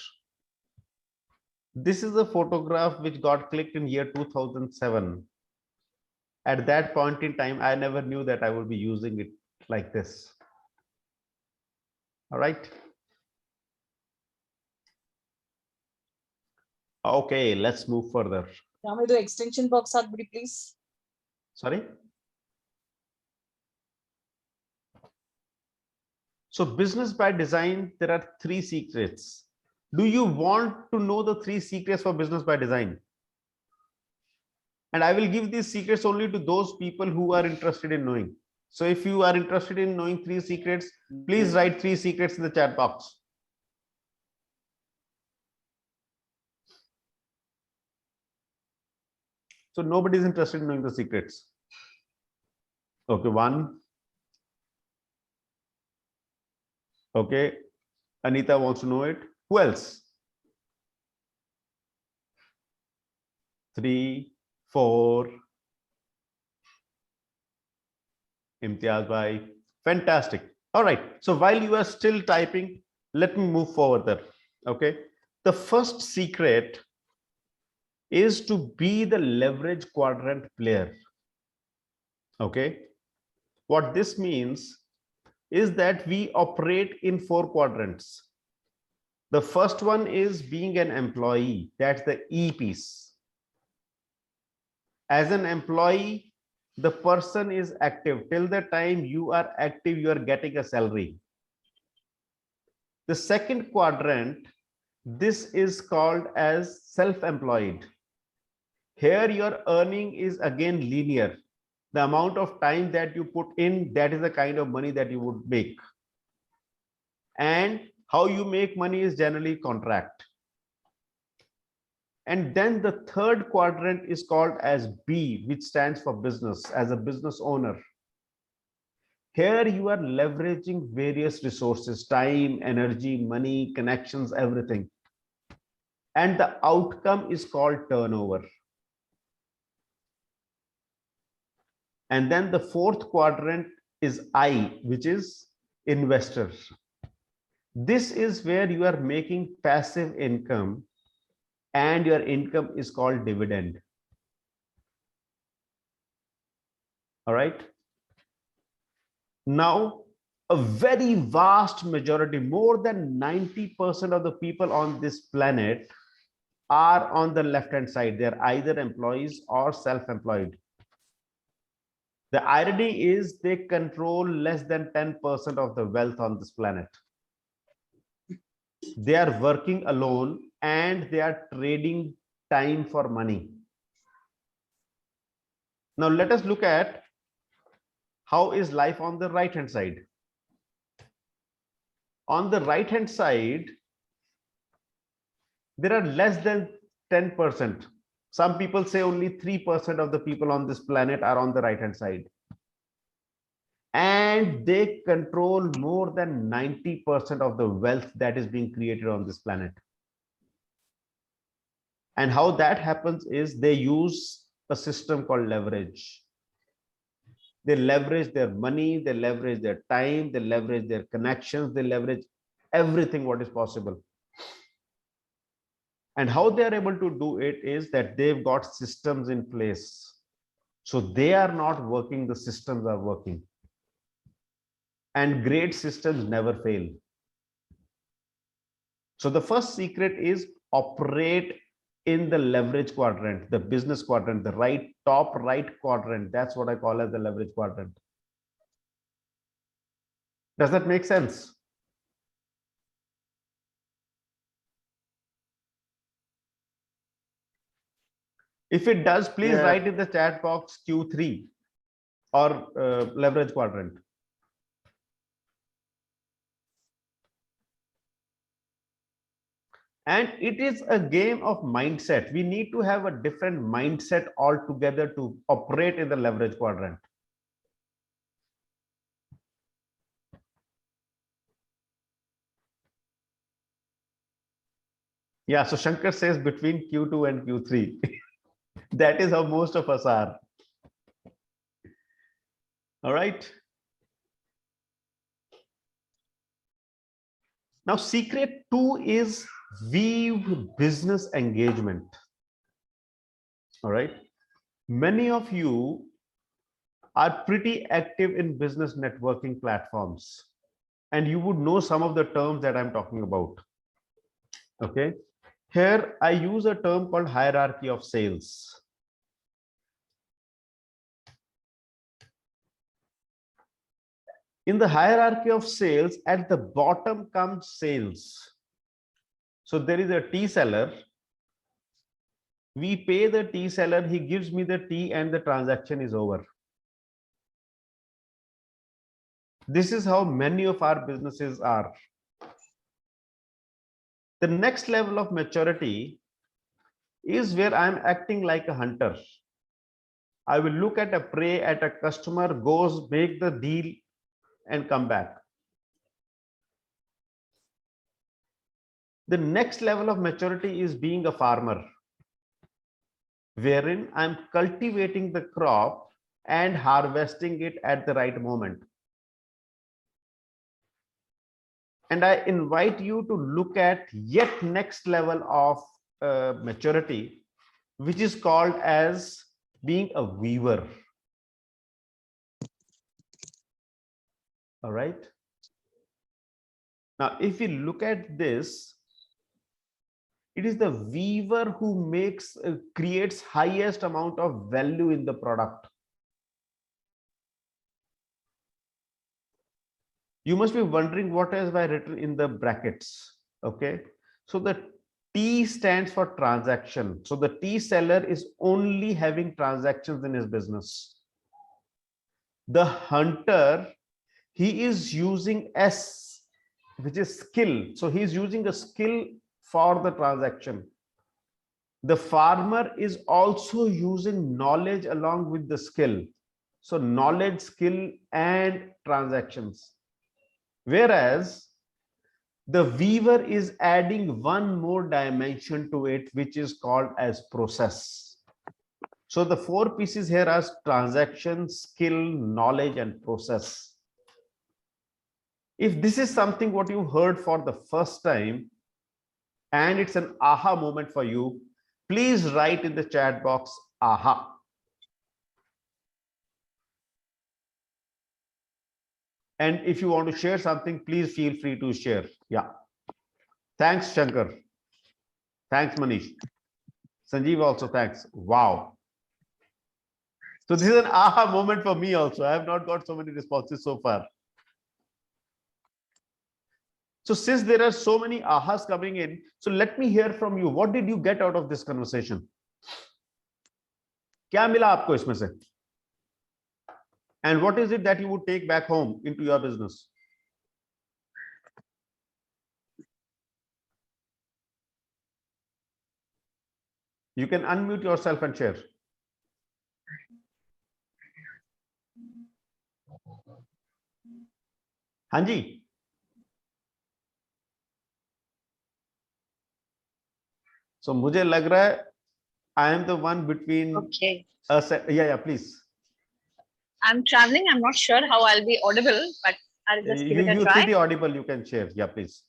This is a photograph which got clicked in year 2007. At that point in time, I never knew that I would be using it like this. All right. Okay, let's move further. Ramil, the extension box आग please. Sorry. So business by design, there are 3 secrets. Do you want to know the 3 secrets for business by design? And I will give these secrets only to those people who are interested in knowing. So if you are interested in knowing 3 secrets, please write 3 secrets in the chat box. So nobody is interested in knowing the secrets. Okay, 1. Okay, Anita wants to know it. Who else? 3, 4. Imtiaz bhai. Fantastic. All right. So while you are still typing, let me move forward there. Okay. The first secret is to be the leverage quadrant player. Okay. What this means is that we operate in 4 quadrants. The first one is being an employee. That's the E piece. As an employee, the person is active. Till the time you are active, you are getting a salary. The second quadrant, this is called as self-employed. Here your earning is again linear. The amount of time that you put in, that is the kind of money that you would make. And how you make money is generally contract. And then the third quadrant is called as B, which stands for business, as a business owner. Here you are leveraging various resources, time, energy, money, connections, everything. And the outcome is called turnover. And then the fourth quadrant is I, which is investor. This is where you are making passive income, and your income is called dividend. All right. Now, a very vast majority, more than 90% of the people on this planet are on the left-hand side. They're either employees or self-employed. The irony is they control less than 10% of the wealth on this planet. They are working alone and they are trading time for money. Now let us look at how is life on the right-hand side. On the right-hand side, there are less than 10%. Some people say only 3% of the people on this planet are on the right-hand side. And they control more than 90% of the wealth that is being created on this planet. And how that happens is they use a system called leverage. They leverage their money, they leverage their time, they leverage their connections, they leverage everything what is possible. And how they are able to do it is that they've got systems in place. So they are not working, the systems are working. And great systems never fail. So the first secret is operate in the leverage quadrant, the business quadrant, the top right quadrant. That's what I call as the leverage quadrant. Does that make sense? If it does, please write in the chat box Q3 or leverage quadrant. And it is a game of mindset. We need to have a different mindset altogether to operate in the leverage quadrant. Yeah, so Shankar says between Q2 and Q3. That is how most of us are. All right. Now, secret 2 is weave business engagement. All right. Many of you are pretty active in business networking platforms, and you would know some of the terms that I'm talking about. Okay. Here I use a term called hierarchy of sales. In the hierarchy of sales, at the bottom comes sales. So there is a tea seller, We pay the tea seller, he gives me the tea and the transaction is over. This is how many of our businesses are. The next level of maturity is where I'm acting like a hunter. I will look at a prey, at a customer, goes, make the deal and come back. The next level of maturity is being a farmer, wherein I'm cultivating the crop and harvesting it at the right moment. And I invite you to look at yet next level of maturity, which is called as being a weaver. All right. Now, if we look at this, it is the weaver who creates highest amount of value in the product. You must be wondering what is I written in the brackets. Okay, so the T stands for transaction. So the tea seller is only having transactions in his business. The hunter, he is using S, which is skill. So he's using a skill for the transaction. The farmer is also using knowledge along with the skill. So knowledge, skill, and transactions. Whereas the weaver is adding one more dimension to it, which is called as process. So the four pieces here are transaction, skill, knowledge, and process. If this is something what you heard for the first time, and it's an aha moment for you, please write in the chat box, aha. And if you want to share something, please feel free to share. Yeah. Thanks, Shankar. Thanks, Manish. Sanjeev also thanks. Wow. So this is an aha moment for me also. I have not got so many responses so far. So since there are so many ahas coming in, so let me hear from you. What did you get out of this conversation? क्या मिला आपको इसमें से? And what is it that you would take back home into your business? You can unmute yourself and share. Hanji. So मुझे लग रहा है I am the one between Okay. us. Yeah, please. I'm traveling. I'm not sure how I'll be audible, but I'll just give it a You try. pretty audible. You can share. Yeah, please.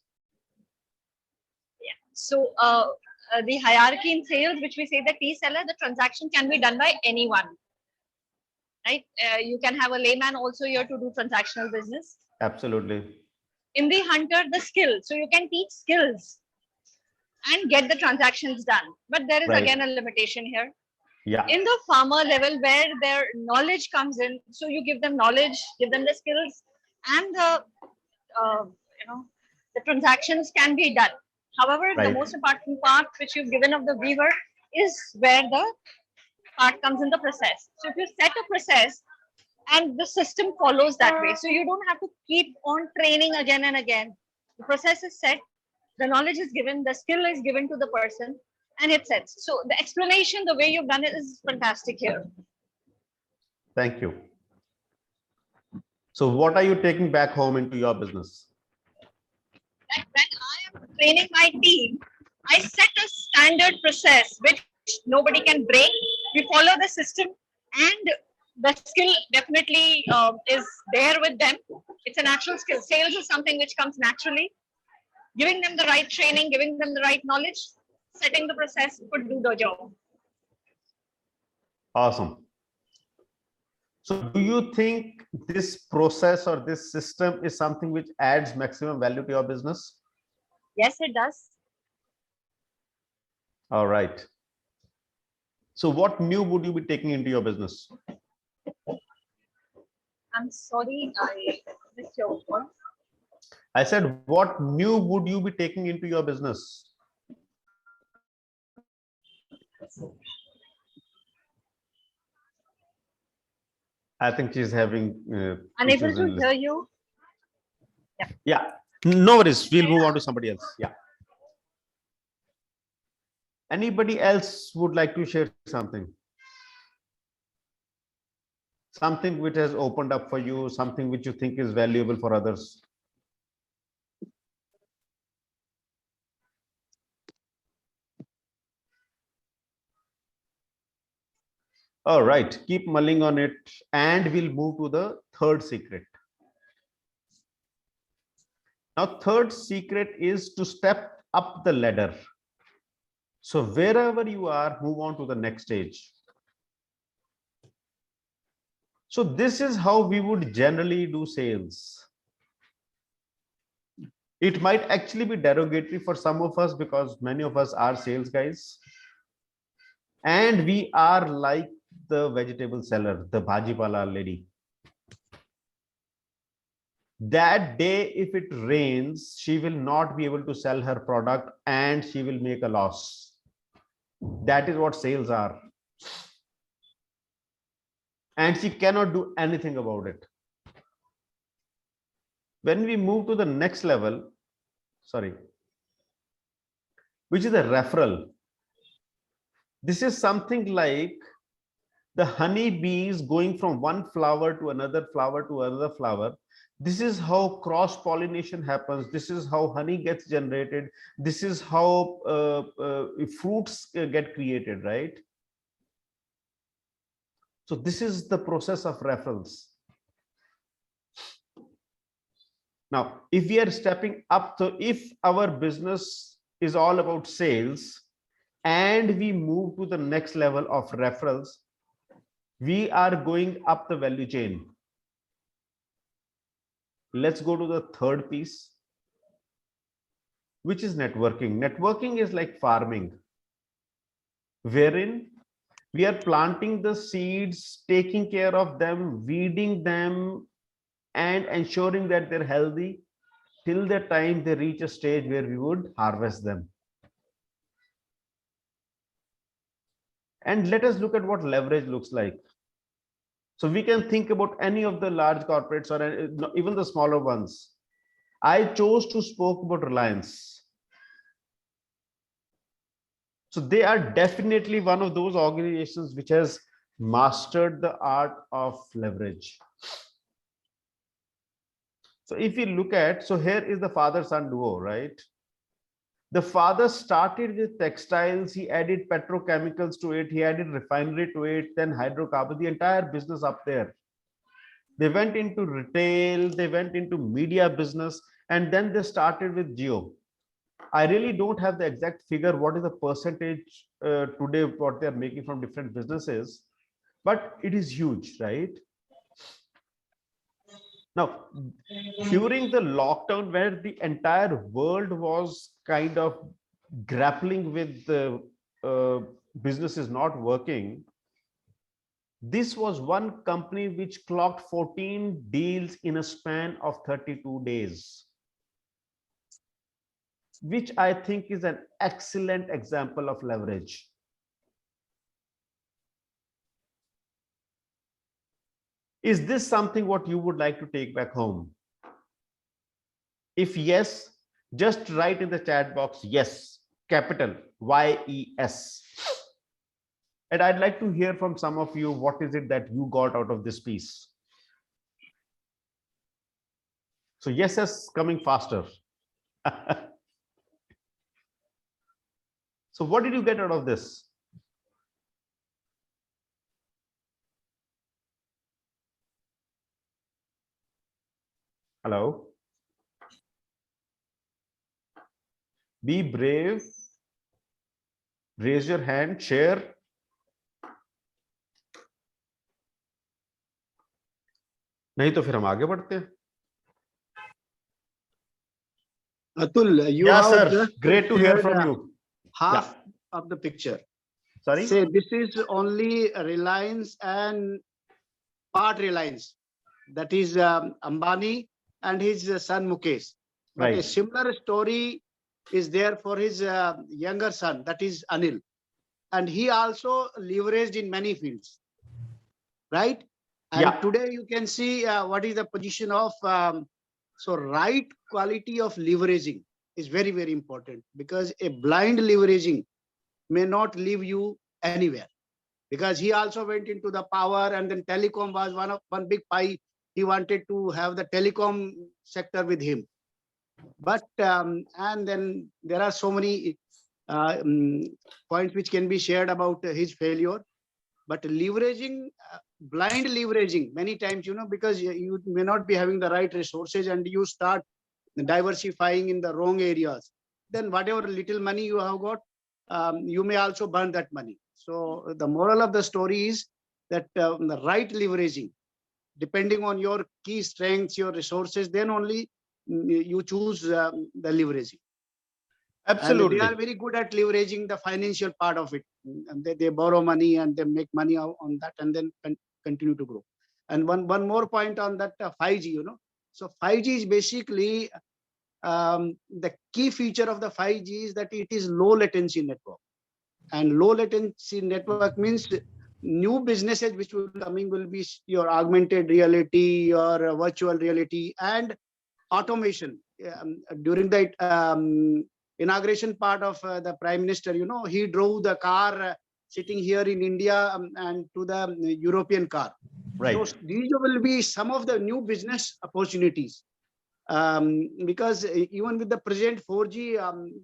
Yeah. So the hierarchy in sales, which we say the tea seller, the transaction can be done by anyone, right? You can have a layman also here to do transactional business. Absolutely. In the hunter, the skill. So you can teach skills and get the transactions done. But there is again a limitation here. Yeah. In the farmer level where their knowledge comes in, so you give them knowledge, give them the skills, and the the transactions can be done. However, the most important part which you've given of the weaver is where the part comes in the process. So if you set a process and the system follows that way, so you don't have to keep on training again and again. The process is set, the knowledge is given, the skill is given to the person, and it sets. So the explanation, the way you've done it is fantastic here. Thank you. So what are you taking back home into your business? That when I am training my team, I set a standard process which nobody can break. We follow the system, and the skill definitely is there with them. It's a natural skill. Sales is something which comes naturally. Giving them the right training, giving them the right knowledge, setting the process could do the job. Awesome. So do you think this process or this system is something which adds maximum value to your business? Yes, it does. All right. So what new would you be taking into your business? I'm sorry, I missed your call. I said, what new would you be taking into your business? I think she's having Unable issues to in hear you. Yeah, no worries. We'll move on to somebody else. Yeah. Anybody else would like to share something? Something which has opened up for you, something which you think is valuable for others. All right, keep mulling on it, and we'll move to the third secret. Now, third secret is to step up the ladder. So wherever you are, move on to the next stage. So this is how we would generally do sales. It might actually be derogatory for some of us because many of us are sales guys. And we are like the vegetable seller, the bhajipala lady. That day, if it rains, she will not be able to sell her product and she will make a loss. That is what sales are. And she cannot do anything about it. When we move to the next level, which is a referral. This is something like the honey bees going from one flower to another flower to another flower. This is how cross pollination happens. This is how honey gets generated. This is how fruits get created, right? So this is the process of referrals. Now, if we are stepping up, so if our business is all about sales and we move to the next level of referrals, we are going up the value chain. Let's go to the third piece, which is networking. Networking is like farming, wherein we are planting the seeds, taking care of them, weeding them, and ensuring that they're healthy till the time they reach a stage where we would harvest them. And let us look at what leverage looks like. So we can think about any of the large corporates or even the smaller ones. I chose to spoke about Reliance. So they are definitely one of those organizations which has mastered the art of leverage. So if you look at, so here is the father-son duo, right? The father started with textiles, he added petrochemicals to it, he added refinery to it, then hydrocarbon, the entire business up there. They went into retail, they went into media business, and then they started with Geo. I really don't have the exact figure, what is the percentage today, what they're making from different businesses, but it is huge, right? Now, during the lockdown, where the entire world was kind of grappling with the businesses not working, this was one company which clocked 14 deals in a span of 32 days, which I think is an excellent example of leverage. Is this something what you would like to take back home? If yes, just write in the chat box, yes, capital YES. And I'd like to hear from some of you, what is it that you got out of this piece? So yes is coming faster. So what did you get out of this? Hello? Be brave. Raise your hand, share. नहीं तो फिर हम आगे बढ़ते हैं. Atul, you Yeah, have sir. just Great to hear shared, from you. half of the picture. Sorry? Say this is only Reliance and part Reliance. That is Ambani and his son Mukesh. But a Right. similar story is there for his younger son, that is Anil. and he also leveraged in many fields, right? And Yeah. today you can see what is the position of, so right quality of leveraging is very, very important, because a blind leveraging may not leave you anywhere, because he also went into the power, and then telecom was one big pie. He wanted to have the telecom sector with him. But and then there are so many points which can be shared about his failure. But leveraging, blind leveraging, many times, because you may not be having the right resources, and you start diversifying in the wrong areas, then whatever little money you have got, you may also burn that money. So the moral of the story is that the right leveraging, depending on your key strengths, your resources, then only you choose the leveraging. Absolutely. And they are very good at leveraging the financial part of it. And they borrow money and they make money on that, and then continue to grow. And one more point on that 5G, So 5G is basically, the key feature of the 5G is that it is low latency network. And low latency network means new businesses which will be coming will be your augmented reality, your virtual reality, and automation. During the inauguration part of the Prime Minister, he drove the car sitting here in India, and to the European car. Right. So these will be some of the new business opportunities. Because even with the present 4G,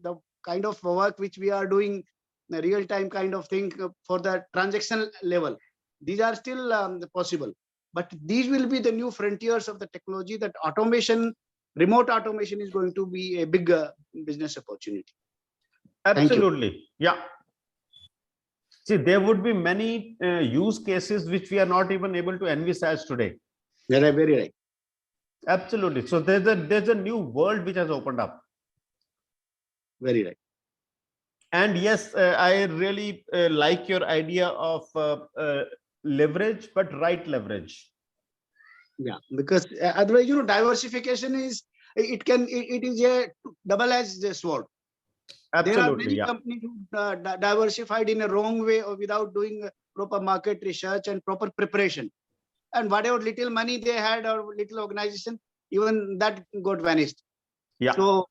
the kind of work which we are doing, the real-time kind of thing for the transaction level, these are still possible. But these will be the new frontiers of the technology, that automation, remote automation is going to be a big business opportunity. Absolutely. Yeah. See, there would be many use cases which we are not even able to envisage today. Yeah, very right. Absolutely. So there's a new world which has opened up. Very right. And yes, I really like your idea of leverage, but right leverage. Yeah, because otherwise, diversification is, it is a double-edged sword. Absolutely. There are many Yeah. companies who diversified in a wrong way, or without doing proper market research and proper preparation. And whatever little money they had, or little organization, even that got vanished. Yeah. So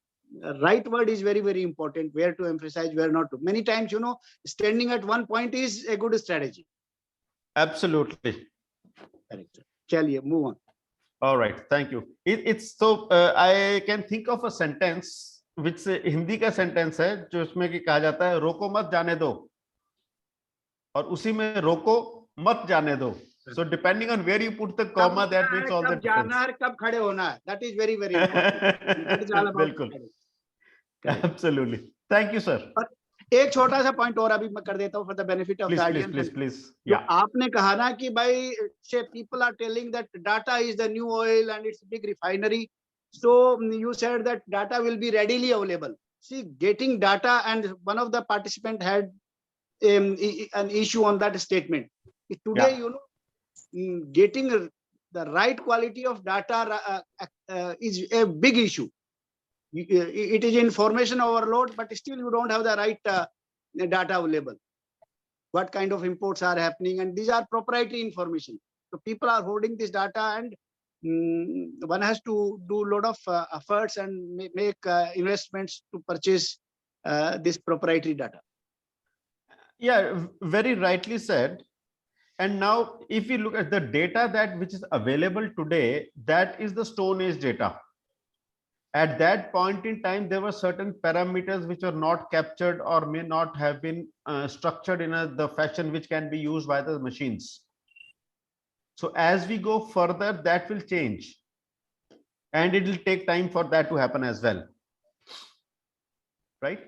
right word is very, very important, where to emphasize, where not to. Many times, standing at one point is a good strategy. Absolutely. Correct. Chaliye, move on. All right. Thank you. It's so I can think of a sentence which Hindi का sentence है जो इसमें कि कहा जाता है रोको मत जाने दो, और उसी में रोको मत जाने दो. So depending on where you put the comma, that makes all the difference. जाना है, कब खड़े होना है. That is very, very important. That is all about. बिल्कुल. Absolutely. Thank you, sir. एक छोटा सा पॉइंट और अभी मैं कर देता हूँ for the benefit of the audience. Please. जो आपने कहा ना कि भाई, say people are telling that data is the new oil and it's a big refinery. So you said that data will be readily available. See, getting data, and one of the participants had an issue on that statement. Today, getting the right quality of data is a big issue. It is information overload, but still you don't have the right data available. What kind of imports are happening, and these are proprietary information. So people are holding this data, and one has to do a lot of efforts and make investments to purchase this proprietary data. Yeah, very rightly said. And now if we look at the data that which is available today, that is the Stone Age data. At that point in time, there were certain parameters which are not captured or may not have been structured in the fashion which can be used by the machines. So as we go further, that will change, and it will take time for that to happen as well, right?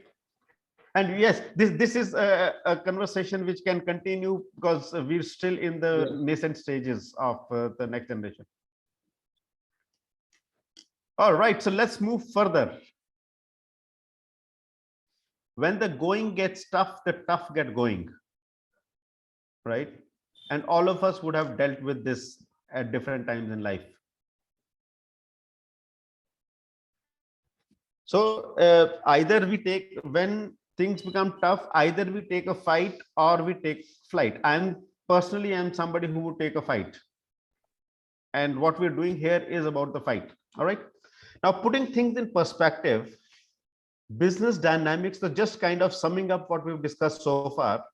And yes, this is a conversation which can continue, because we're still in the nascent stages of the next generation. All right, so let's move further. When the going gets tough, the tough get going, right? And all of us would have dealt with this at different times in life. So either we take, when things become tough, either we take a fight or we take flight. I'm somebody who would take a fight. And what we're doing here is about the fight. All right. Now, putting things in perspective, business dynamics, so just kind of summing up what we've discussed so far,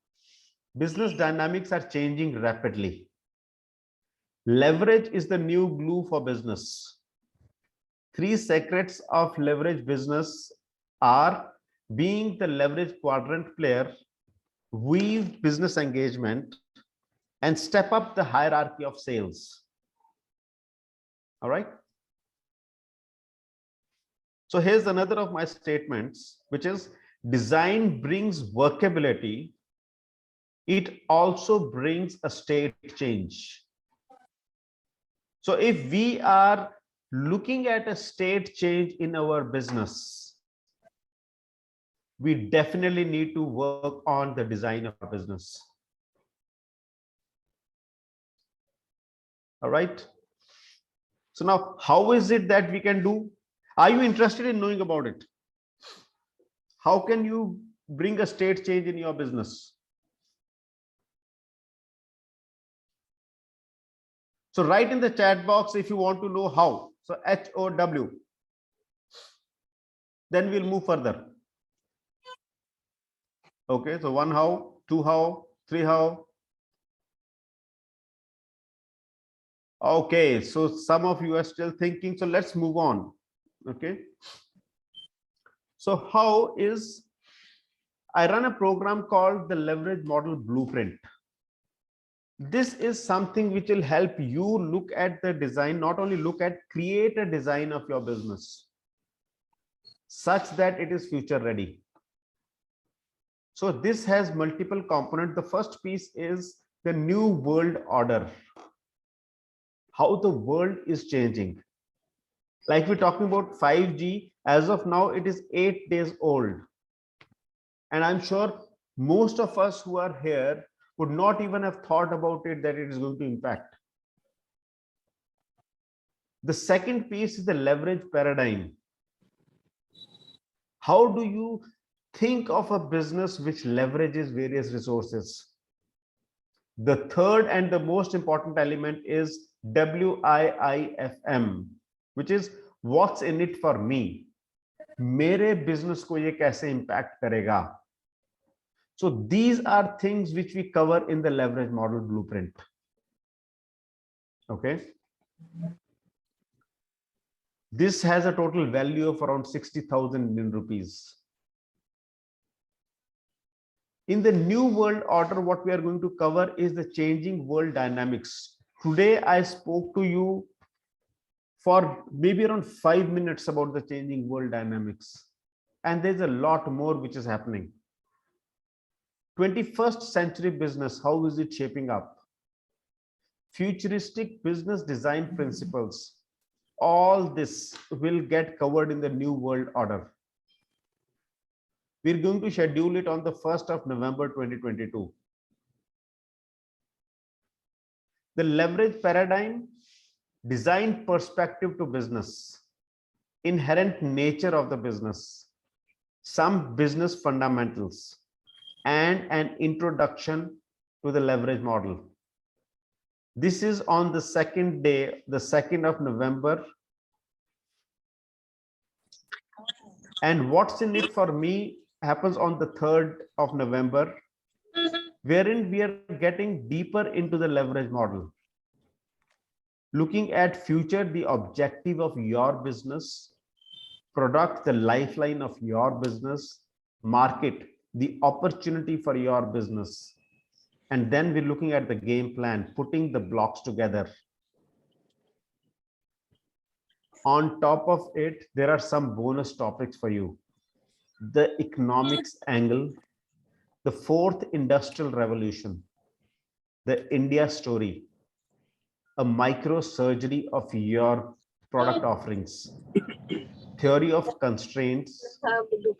business dynamics are changing rapidly. Leverage is the new glue for business. 3 secrets of leverage business are being the leverage quadrant player, weave business engagement, and step up the hierarchy of sales. All right. So here's another of my statements, which is design brings workability. It also brings a state change. So if we are looking at a state change in our business, we definitely need to work on the design of our business. All right. So now, how is it that we can do? Are you interested in knowing about it? How can you bring a state change in your business? So write in the chat box if you want to know how. So HOW. Then we'll move further. Okay, so 1 how, 2 how, 3 how. Okay, so some of you are still thinking, so let's move on. Okay. So how is, I run a program called the Leverage Model Blueprint. This is something which will help you look at the design, not only look at, create a design of your business such that it is future ready. So this has multiple components. The first piece is the new world order, how the world is changing. Like we're talking about 5G, as of now, it is 8 days old. And I'm sure most of us who are here would not even have thought about it, that it is going to impact. The second piece is the leverage paradigm. How do you think of a business which leverages various resources? The third and the most important element is WIIFM, which is what's in it for me. मेरे business को ये कैसे impact करेगा? So these are things which we cover in the leverage model blueprint. Okay. This has a total value of around 60,000 Indian rupees. In the new world order, what we are going to cover is the changing world dynamics. Today, I spoke to you for maybe around 5 minutes about the changing world dynamics. And there's a lot more which is happening. 21st century business, how is it shaping up? Futuristic business design principles. All this will get covered in the new world order. We're going to schedule it on the 1st of November 2022. The leverage paradigm, design perspective to business, inherent nature of the business, some business fundamentals, and an introduction to the leverage model. This is on the second day, the 2nd of November. And what's in it for me happens on the 3rd of November, wherein we are getting deeper into the leverage model. Looking at future, the objective of your business, product, the lifeline of your business, market, the opportunity for your business. And then we're looking at the game plan, putting the blocks together. On top of it, there are some bonus topics for you. The economics angle, the 4th industrial revolution, the India story, a microsurgery of your product offerings, theory of constraints,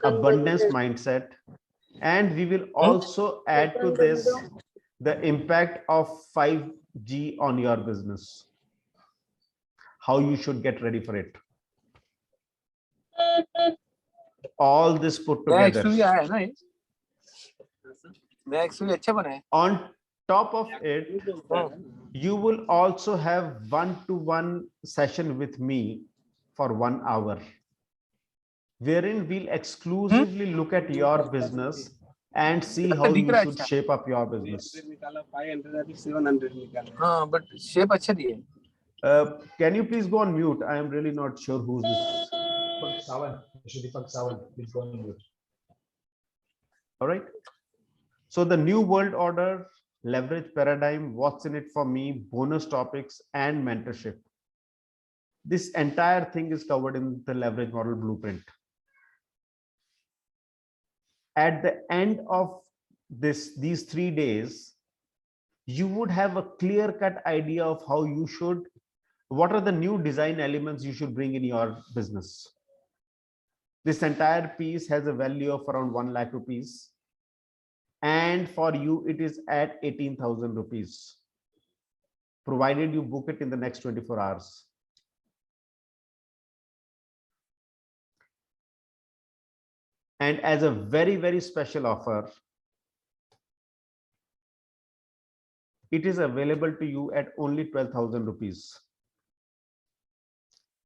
abundance mindset, and we will also add to this the impact of 5G on your business, how you should get ready for it. All this put together. On top of it, you will also have one-to-one session with me for 1 hour, wherein we'll exclusively look at your business and see how you should shape up your business. but shape अच्छा दिए. Can you please go on mute? I am really not sure who's this. All right. So the new world order, leverage paradigm, what's in it for me, bonus topics, and mentorship. This entire thing is covered in the leverage model blueprint. At the end of these 3 days, you would have a clear-cut idea of how you should, what are the new design elements you should bring in your business. This entire piece has a value of around 1 lakh rupees. And for you, it is at 18,000 rupees, provided you book it in the next 24 hours. And as a very, very special offer, it is available to you at only 12,000 rupees.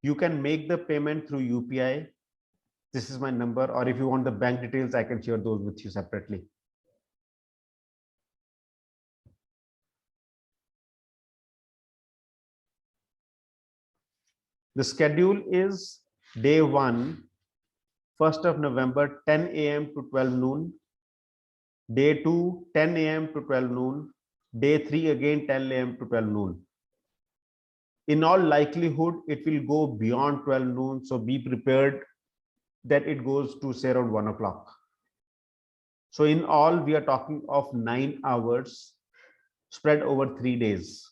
You can make the payment through UPI. This is my number, or if you want the bank details, I can share those with you separately. The schedule is day 1, 1st of November, 10 a.m. to 12 noon. Day 2, 10 a.m. to 12 noon. Day 3, again 10 a.m. to 12 noon. In all likelihood, it will go beyond 12 noon. So be prepared that it goes to say around 1 o'clock. So in all, we are talking of 9 hours spread over 3 days.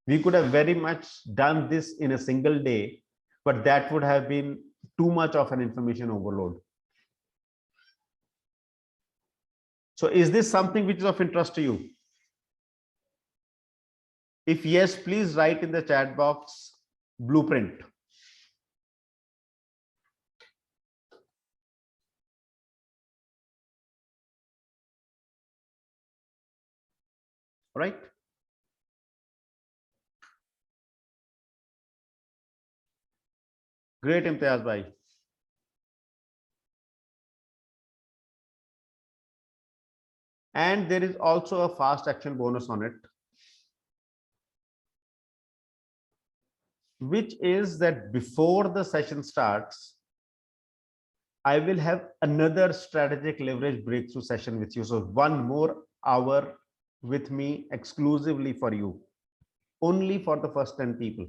We could have very much done this in a single day, but that would have been too much of an information overload. So is this something which is of interest to you? If yes, please write in the chat box blueprint. Right? Great, Imtiaz bhai. And there is also a fast action bonus on it, which is that before the session starts, I will have another strategic leverage breakthrough session with you. So 1 more hour with me exclusively for you, only for the first 10 people,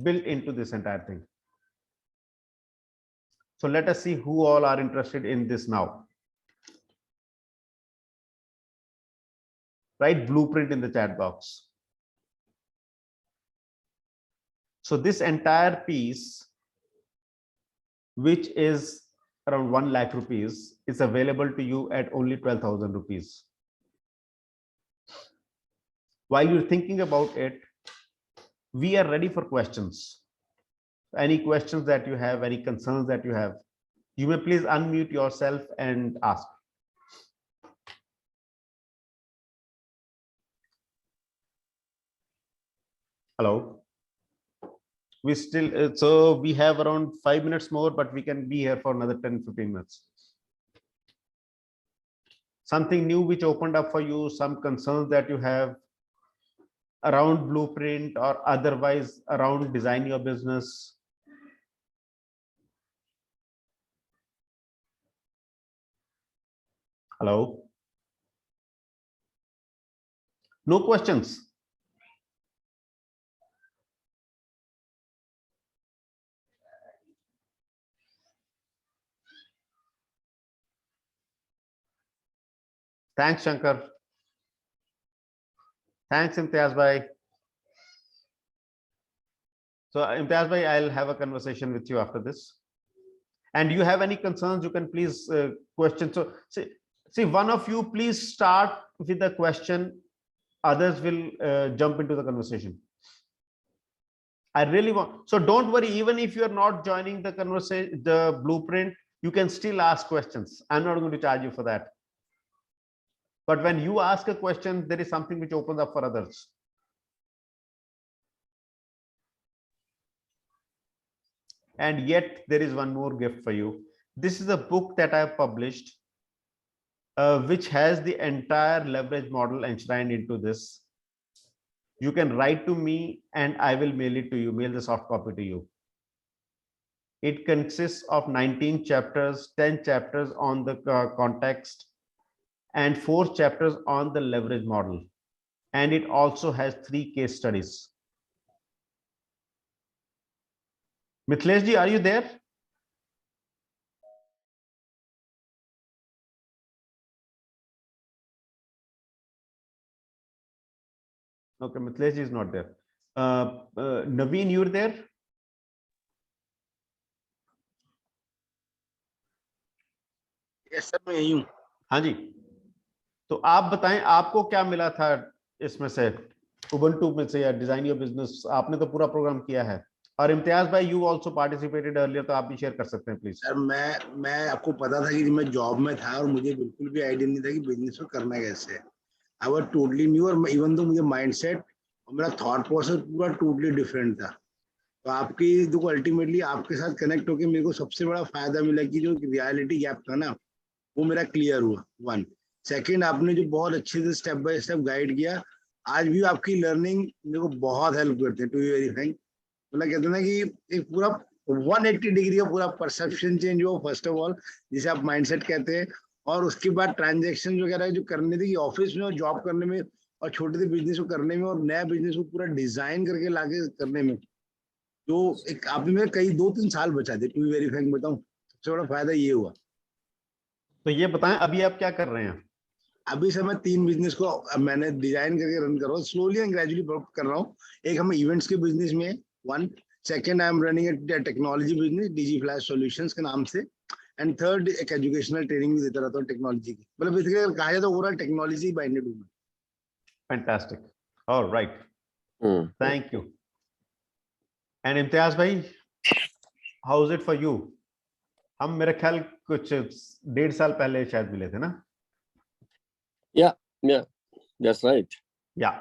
built into this entire thing. So let us see who all are interested in this now. Write blueprint in the chat box. So this entire piece, which is around 1 lakh rupees, is available to you at only 12,000 rupees. While you're thinking about it, we are ready for questions. Any questions that you have, any concerns that you have, you may please unmute yourself and ask. Hello. We still, so we have around 5 minutes more, but we can be here for another 10-15 minutes. Something new which opened up for you, some concerns that you have around blueprint or otherwise around design your business. Hello. No questions. Thanks, Shankar. Thanks, Imtiaz bhai. So Imtiaz bhai, I'll have a conversation with you after this. And you have any concerns, you can please question. So see, one of you please start with the question. Others will jump into the conversation. I really want, so don't worry, even if you're not joining the conversation, the blueprint, you can still ask questions. I'm not going to charge you for that. but when you ask a question, there is something which opens up for others. And yet there is one more gift for you. This is a book that I have published, which has the entire leverage model enshrined into this. You can write to me and I will mail it to you, mail the soft copy to you. It consists of 19 chapters, 10 chapters on the context, and 4 chapters on the leverage model. And it also has 3 case studies. Mithlesh ji, are you there? Okay, Mithlesh ji is not there. Naveen, you're there? Yes, sir, मैं यही हूँ. हाँ जी. तो आप बताएं आपको क्या मिला था इसमें से, उबंटू में से या डिजाइन योर बिजनेस. आपने तो पूरा प्रोग्राम किया है. और इम्तियाज भाई, यू आल्सो पार्टिसिपेटेड अर्लियर, तो आप भी शेयर कर सकते हैं प्लीज. सर मैं आपको पता था कि मैं जॉब में था और मुझे बिल्कुल भी आइडिया नहीं था कि बिजनेस को करना कैसे है. आई वाज टोटली न्यू, और इवन तो मुझे माइंडसेट और मेरा थॉट प्रोसेस पूरा टोटली डिफरेंट था. तो आपकी देखो अल्टीमेटली आपके साथ कनेक्ट होकर मेरे को सबसे बड़ा फायदा मिला कि जो रियलिटी गैप था ना, वो मेरा क्लियर हुआ. 1 सेकंड, आपने जो बहुत अच्छे से स्टेप बाय स्टेप गाइड किया, आज भी आपकी लर्निंग मेरे को बहुत हेल्प करते हैं. टू बी वेरी फ्रैंक, मतलब कहते हैं ना कि एक पूरा 180 डिग्री का पूरा परसेप्शन चेंज हो, फर्स्ट ऑफ ऑल, जिसे आप माइंडसेट कहते हैं. और उसके बाद ट्रांजैक्शन वगैरह जो करने थे कि ऑफिस में और जॉब करने में और छोटे से बिजनेस को करने में और नया बिजनेस को पूरा डिजाइन करके लाके करने में, तो एक आपने मेरे कई 2-3 साल बचा दिए. टू बी वेरी फ्रैंक बताऊं, सबसे बड़ा फायदा ये हुआ. तो ये बताएं अभी आप क्या कर रहे हैं? अभी सर मैं 3 बिजनेस को मैंने डिजाइन करके रन कर रहा हूँ, स्लोली एंड ग्रेजुअली कर रहा हूँ. एक हम इवेंट्स के बिजनेस में 1, second I am running a technology business Digi Flash solutions के नाम से, एंड थर्ड एक एजुकेशनल ट्रेनिंग भी देता रहता हूँ टेक्नोलॉजी की. मतलब बेसिकली कहा जाए तो ओवरऑल टेक्नोलॉजी बाइंडेड हूँ. Fantastic. Alright, thank you. And Imtiaz भाई, how is it for you? हम मेरे ख्याल कुछ 1.5 साल पहले शायद मिले थे ना? Yeah, that's right. Yeah.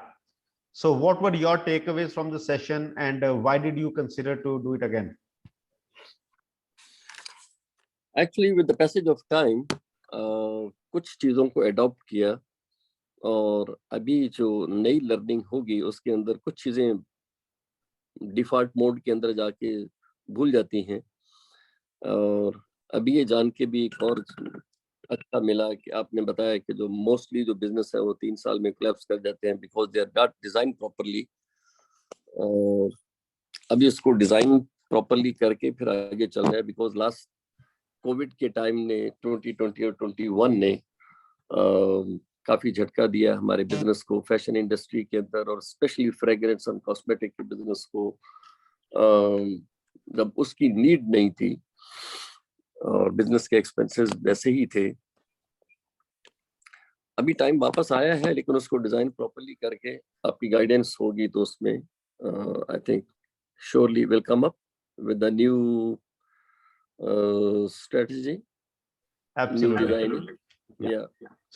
So what were your takeaways from the session, and why did you consider to do it again? Actually, with the passage of time, कुछ चीजों को अडॉप्ट किया, और अभी जो नई लर्निंग होगी उसके अंदर कुछ चीजें डिफॉल्ट मोड के अंदर जाके भूल जाती हैं. और अभी ये जान के भी एक और अच्छा मिला कि आपने बताया कि जो मोस्टली जो बिजनेस है वो 3 साल में कोलैप्स कर जाते हैं because they are not design properly. और अभी इसको डिजाइन प्रॉपर्ली करके फिर आगे चल रहा है, बिकॉज लास्ट कोविड के टाइम ने 2020 और 21 ने काफी झटका दिया हमारे बिजनेस को, फैशन इंडस्ट्री के अंदर, और स्पेशली फ्रेग्रेंस एंड कॉस्मेटिक के बिजनेस को. जब उसकी नीड नहीं थी और बिजनेस के एक्सपेंसेस वैसे ही थे, अभी टाइम वापस आया है, लेकिन उसको डिजाइन प्रॉपर्ली करके आपकी गाइडेंस होगी तो उसमें I think surely will come up with the new strategy. Absolutely. Yeah.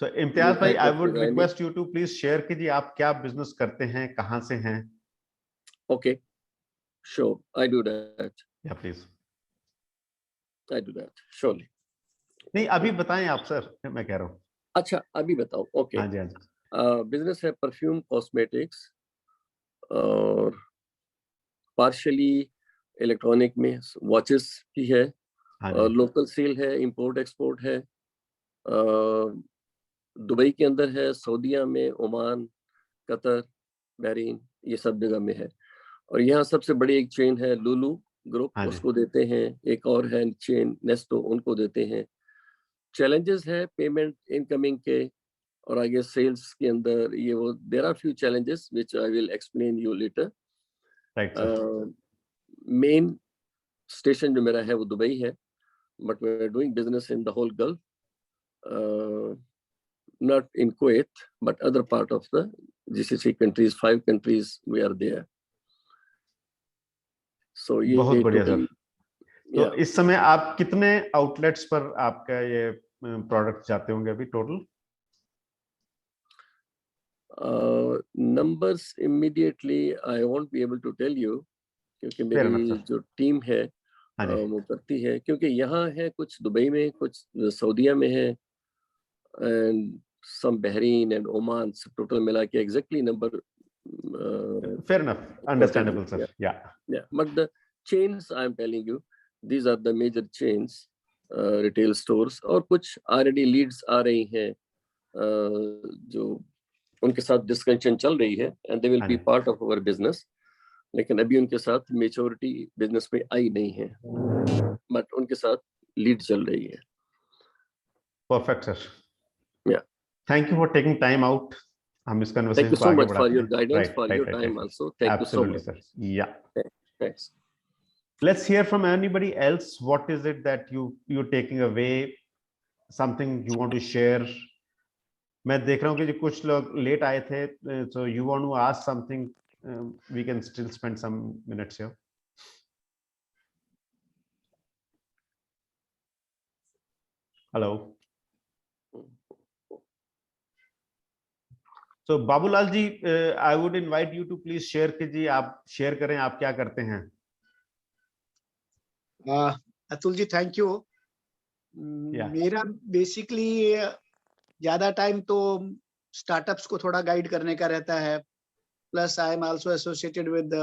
So Imtiaz भाई, I would request you to please share कीजिए आप क्या बिजनेस करते हैं, कहाँ से हैं? Okay, sure, I do that. Yeah, please. I do that, surely. नहीं, अभी बताएं आप सर, मैं कह रहा हूँ. अच्छा, अभी बताओ. ओके. हाँ जी, हाँ जी. बिजनेस है परफ्यूम कॉस्मेटिक्स और पार्शियली इलेक्ट्रॉनिक में वॉचेस की है, लोकल सेल है, इंपोर्ट एक्सपोर्ट है, दुबई के अंदर है, सऊदीया में, ओमान, कतर, बहरीन, ये सब जगह में है. और यहाँ सबसे बड़ी एक चेन है लुलु ग्रुप, उसको देते हैं. एक और है चेन नेस्टो, उनको देते हैं. चैलेंजेस है पेमेंट इनकमिंग के और आगे सेल्स के अंदर, ये वो there are few challenges which I will explain you later. Main station जो मेरा है वो दुबई है, but we are doing business in the whole Gulf, not in Kuwait, but other part of the GCC countries, 5 countries we are there. So ये बहुत बढ़िया sir. तो इस समय आप कितने आउटलेट्स पर आपका ये प्रोडक्ट जाते होंगे अभी total? numbers immediately I won't be able to tell you, क्योंकि मेरी जो टीम है वो करती है, क्योंकि यहाँ है कुछ दुबई में, कुछ सऊदीया में है, and some Bahrain and Oman, so total मिला के exactly number. Fair enough, understandable, sir. Yeah. But the chains I am telling you, these are the major chains, retail stores, और कुछ already leads आ रही हैं जो उनके साथ discussion चल रही है, and they will be part of our business. लेकिन अभी उनके साथ maturity business में आई नहीं है, but उनके साथ lead चल रही है. Perfect, sir. Yeah. Thank you for taking time out. हम इस conversation Thank you को so आगे much for बढ़ाते your हैं. guidance, for your time also. Thank you so much. Absolutely, sir. Yeah. Thanks. Let's hear from anybody else. What is it that you're taking away? Something you want to share? मैं देख रहा हूँ कि जो कुछ लोग late आए थे, so you want to ask something, we can still spend some minutes here. Hello. So Babulal ji, I would invite you to please share कीजिए, आप share करें आप क्या करते हैं. Atul ji, thank you. मेरा बेसिकली ज्यादा टाइम तो स्टार्टअप्स को थोड़ा गाइड करने का रहता है, plus I am also associated with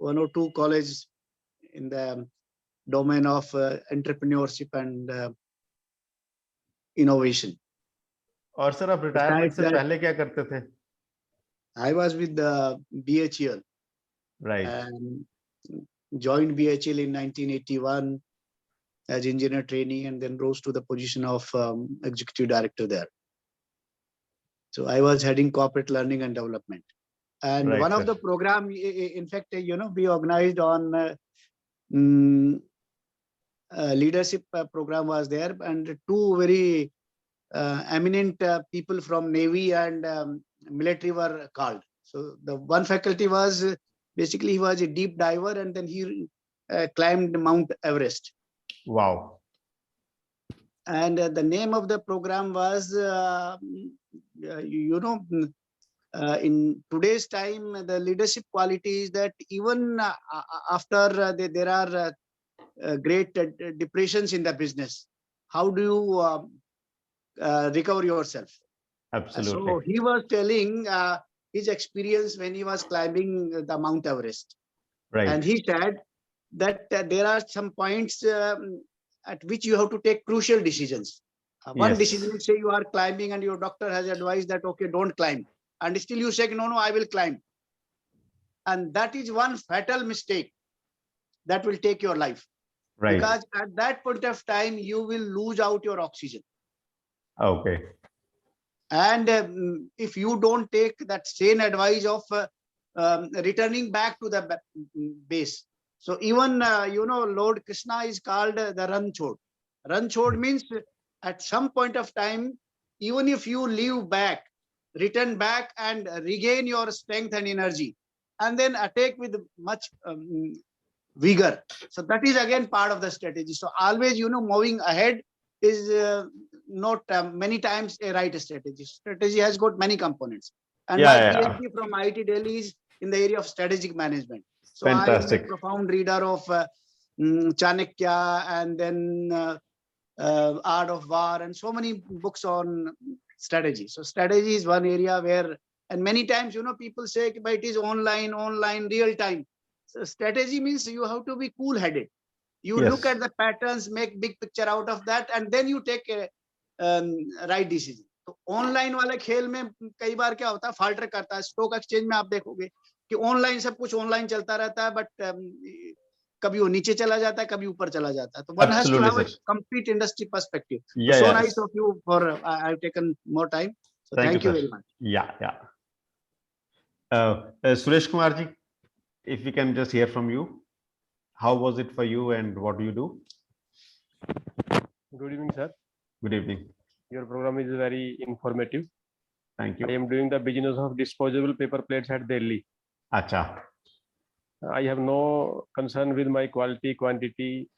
1 or 2 college in the domain of entrepreneurship and innovation. और सर आप रिटायरमेंट से पहले क्या करते थे? I was with BHEL. Right. Joined BHEL in 1981 as engineer trainee, and then rose to the position of executive director there. So I was heading corporate learning and development. And Right, one of sir. the program, in fact, we organized on leadership program was there, and 2 very eminent people from Navy and military were called. So the one faculty was basically, he was a deep diver, and then he climbed Mount Everest. Wow. And the name of the program was, in today's time, the leadership quality is that even after there are great depressions in the business, how do you recover yourself? Absolutely. So he was telling his experience when he was climbing the Mount Everest. Right. And he said that there are some points at which you have to take crucial decisions. One Yes. decision is, say you are climbing and your doctor has advised that, okay, don't climb. And still you say, no, I will climb. And that is one fatal mistake that will take your life. Right. Because at that point of time, you will lose out your oxygen. Okay. And if you don't take that sane advice of returning back to the base. So even, Lord Krishna is called the Ranchod. Ranchod means at some point of time, even if you leave back, return back and regain your strength and energy, and then attack with much vigor. So that is again part of the strategy. So always, moving ahead is not many times a right strategy. Strategy has got many components. And my PhD from IIT Delhi is in the area of strategic management. So Fantastic. I am a profound reader of Chanakya, and then Art of War, and so many books on strategy. So strategy is one area where, and many times, people say, but it is online, real time. So strategy means you have to be cool-headed. You look at the patterns, make big picture out of that, and then you take a right decision. तो online वाले खेल में कई बार क्या होता है, falter करता है. स्टॉक एक्सचेंज में आप देखोगे कि ऑनलाइन सब कुछ ऑनलाइन चलता रहता है, बट कभी वो नीचे चला जाता है, कभी ऊपर चला जाता है. तो one has to have a complete industry perspective. So nice of you for I've taken more time. So thank you very much. Yeah. Suresh Kumar ji, if we can just hear from you, how was it for you and what do you do? Good evening, sir. Good evening. Your program is very informative. Thank you. I am doing the business of disposable paper plates at Delhi. Acha. I have no concern with my quality, quantity,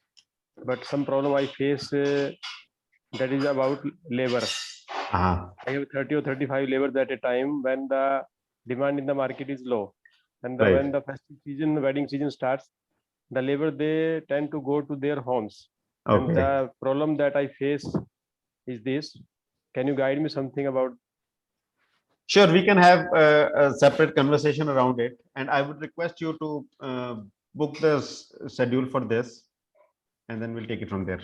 but some problem I face that is about labor. I have 30 or 35 laborers at a time when the demand in the market is low. And Right. when the festive season, wedding season starts, the labor, they tend to go to their homes. And Okay. the problem that I face is this. Can you guide me something about? Sure, we can have a separate conversation around it. And I would request you to book the schedule for this, and then we'll take it from there.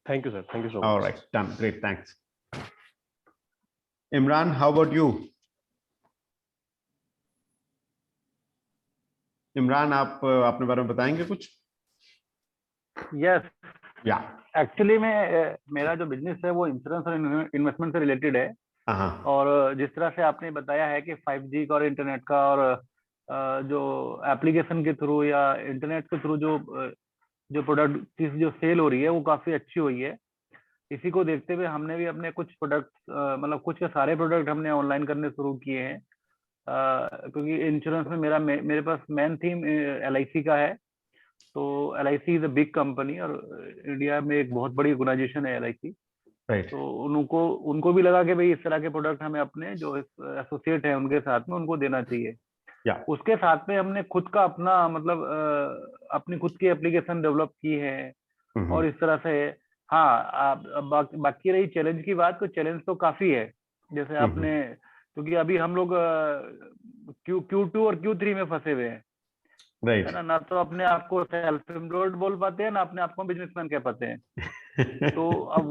Thank you, sir. Thank you so much. All right, done. Great, thanks. Imran, how about you? Imran, आप अपने बारे में बताएंगे कुछ? Yes, या actually में मेरा जो बिजनेस है वो इंश्योरेंस और इन्वेस्टमेंट से रिलेटेड है। और जिस तरह से आपने बताया है कि 5G का और इंटरनेट का और जो एप्लीकेशन के थ्रू या इंटरनेट के थ्रू जो प्रोडक्ट की जो सेल हो रही है वो काफी अच्छी हुई है। इसी को देखते हुए हमने भी अपने कुछ प्रोडक्ट मतलब कुछ के सारे प्रोडक्ट हमने ऑनलाइन करने शुरू किए हैं, क्योंकि इंश्योरेंस में मेरे पास मेन थीम LIC का है। तो LIC is a big company और इंडिया में एक बहुत बड़ी ऑर्गेनाइजेशन है LIC। तो उनको भी लगा कि भाई इस तरह के प्रोडक्ट हमें अपने जो एसोसिएट हैं उनके साथ में उनको देना चाहिए। उसके साथ में हमने खुद का अपना मतलब अपनी खुद की एप्लीकेशन डेवलप की है। और इस तरह से हाँ, बाकी रही चैलेंज की बात, तो चैलेंज तो काफी है। जैसे आपने, क्योंकि अभी हम लोग Q2 और Q3 में फंसे हुए हैं, है ना तो अपने आप को सेल्फ एम्प्लॉयड बोल पाते हैं ना अपने आप को बिजनेसमैन कह पाते हैं। तो अब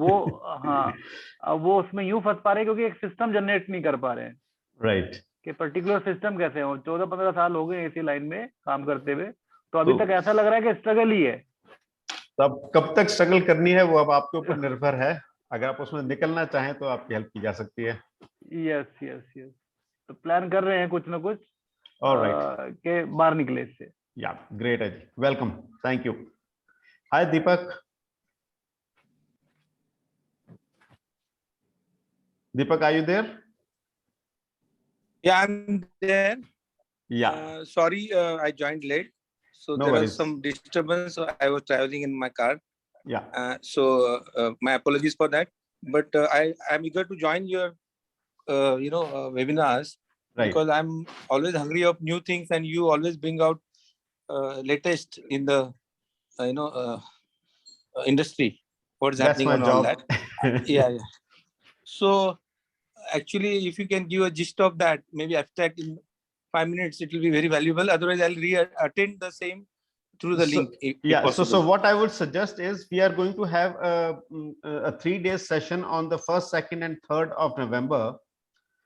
वो उसमें यूं फंस पा रहे हैं क्योंकि एक सिस्टम जनरेट नहीं कर पा रहे हैं। राइट। कि पर्टिकुलर सिस्टम कैसे हो। 14-15 साल हो गए इसी लाइन में काम करते हुए, तो अभी तक ऐसा लग रहा है कि स्ट्रगल ही है। तब कब तक स्ट्रगल करनी है वो अब आपके ऊपर निर्भर है। अगर आप उसमें निकलना चाहें तो आपकी हेल्प की जा सकती है। यस यस यस, तो प्लान कर रहे हैं कुछ ना कुछ के बाहर निकले इससे। या ग्रेट है जी, welcome, thank you. Hi Deepak. Deepak, are you there? Yeah, I'm there. Yeah. Sorry, I joined late. So No there worries. was some disturbance. So I was traveling in my car. Yeah. So my apologies for that. But I'm eager to join your, webinars. Right. Because I'm always hungry of new things, and you always bring out latest in the, industry. What's That's happening my on job. all that. Yeah. So actually, if you can give a gist of that, maybe abstract in 5 minutes, it will be very valuable. Otherwise, I'll attend the same through the link. If possible. So what I would suggest is we are going to have a 3-day session on the 1st, 2nd, and 3rd of November.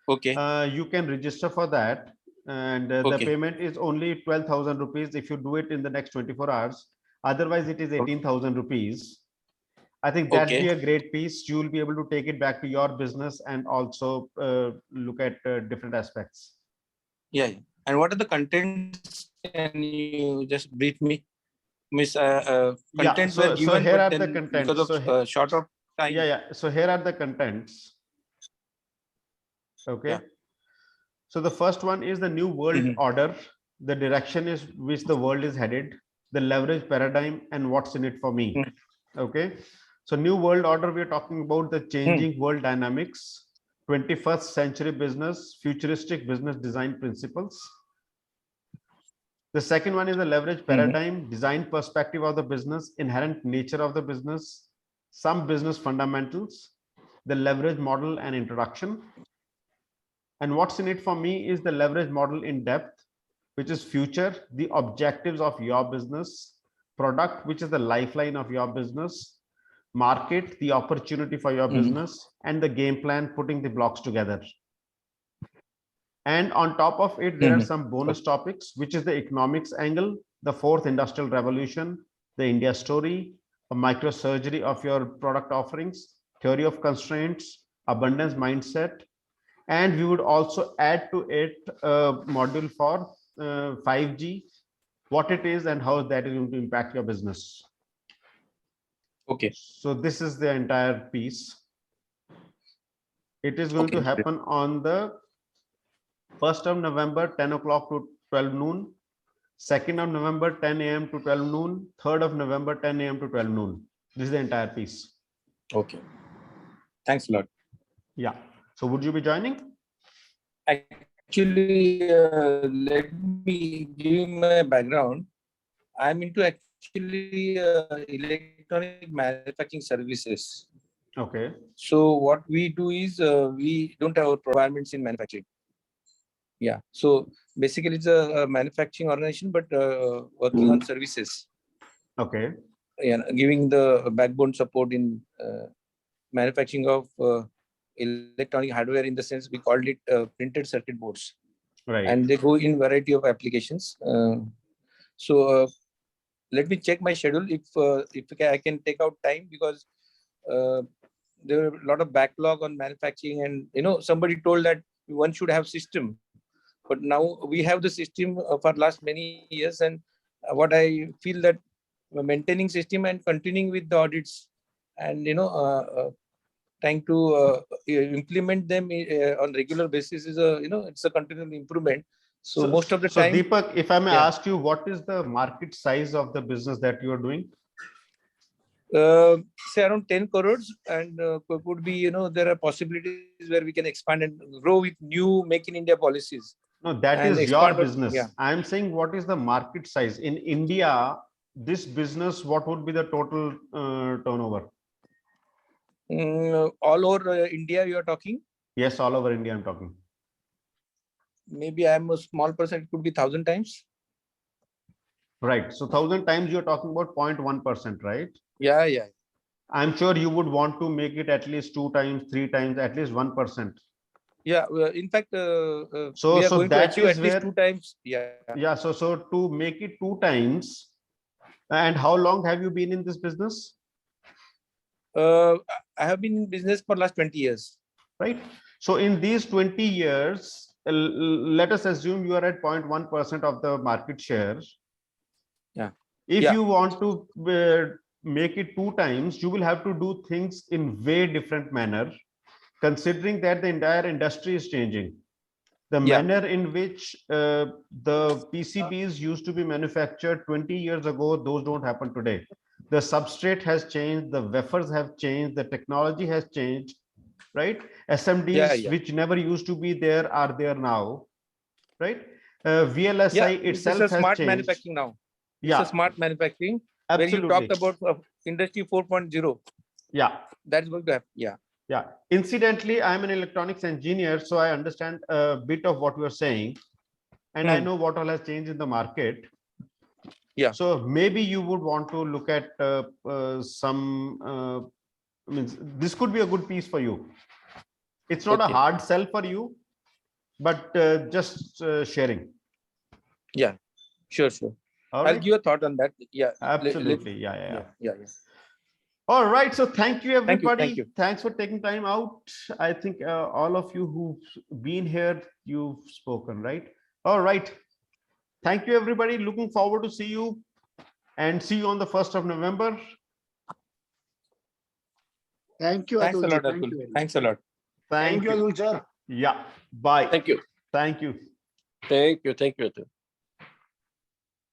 Okay. You can register for that, and the payment is only 12,000 rupees if you do it in the next 24 hours. Otherwise, it is 18,000 rupees. I think that'd be a great piece. You will be able to take it back to your business and also look at different aspects. Yeah. And what are the contents? Can you just brief me? Contents were given, so here but are then the contents. because of short of time. Yeah. So here are the contents. Okay. Yeah. So the first one is the new world order. The direction is which the world is headed, the leverage paradigm, and what's in it for me. Okay. So new world order, we're talking about the changing world dynamics, 21st century business, futuristic business design principles. The second one is the leverage paradigm, design perspective of the business, inherent nature of the business, some business fundamentals, the leverage model and introduction. And what's in it for me is the leverage model in depth, which is future, the objectives of your business, product, which is the lifeline of your business, market, the opportunity for your business, and the game plan, putting the blocks together. And on top of it, there are some bonus topics, which is the economics angle, the 4th industrial revolution, the India story, a microsurgery of your product offerings, theory of constraints, abundance mindset. And we would also add to it a module for 5G, what it is and how that is going to impact your business. Okay. So this is the entire piece. It is going to happen on the 1st of November, 10 o'clock to 12 noon. 2nd of November, 10 a.m. to 12 noon. 3rd of November, 10 a.m. to 12 noon. This is the entire piece. Okay. Thanks a lot. Yeah. So would you be joining? Actually, let me give my background. I'm into actually electronic manufacturing services. Okay. So what we do is we don't have requirements in manufacturing. Yeah. So basically, it's a manufacturing organization, but working on services. Okay. Yeah, giving the backbone support in manufacturing of electronic hardware, in the sense we called it printed circuit boards. Right. And they go in variety of applications. So let me check my schedule if I can take out time, because there are a lot of backlog on manufacturing, and somebody told that one should have system, but now we have the system for last many years, and what I feel that maintaining system and continuing with the audits, and trying to implement them on regular basis is it's a continual improvement. So most of the time. Deepak, if I may ask you, what is the market size of the business that you are doing? Say around 10 crores, and could be, there are possibilities where we can expand and grow with new Make in India policies. No, that is your business. Yeah. I'm saying, what is the market size in India? This business, what would be the total turnover? All over India, you are talking? Yes, all over India, I'm talking. Maybe I'm a small percent, it could be 1,000 times. Right. So 1,000 times you're talking about 0.1%, right? Yeah, yeah. I'm sure you would want to make it at least 2 times, 3 times, at least 1%. Yeah. In fact, we are so going that to achieve at least 2 times. Yeah. Yeah. So to make it 2 times, and how long have you been in this business? I have been in business for last 20 years. Right. So in these 20 years, let us assume you are at 0.1% of the market share. Yeah. If you want to make it 2 times, you will have to do things in way different manner, considering that the entire industry is changing. The manner in which the PCBs used to be manufactured 20 years ago, those don't happen today. The substrate has changed, the wafers have changed, the technology has changed, right? SMDs, which never used to be there, are there now, right? VLSI itself has changed. It's a smart manufacturing now. It's a smart manufacturing. Absolutely. Where you talked about industry 4.0. Yeah. That's going to happen. Yeah. Yeah. Incidentally, I'm an electronics engineer, so I understand a bit of what you are saying, and I know what all has changed in the market. Yeah. So maybe you would want to look at some. This could be a good piece for you. It's not a hard sell for you, but just sharing. Yeah. Sure. I'll give a thought on that. Yeah. Absolutely. Yeah. All right. So thank you, everybody. Thank you. Thanks for taking time out. I think all of you who've been here, you've spoken, right? All right. Thank you, everybody. Looking forward to see you, and see you on the 1st of November. Thank you, Thanks Atul. A lot, Atul. Thanks a lot. Thank you, Atul, sir. Yeah. Bye. Thank you. Thank you. Thank you. Thank you, Atul.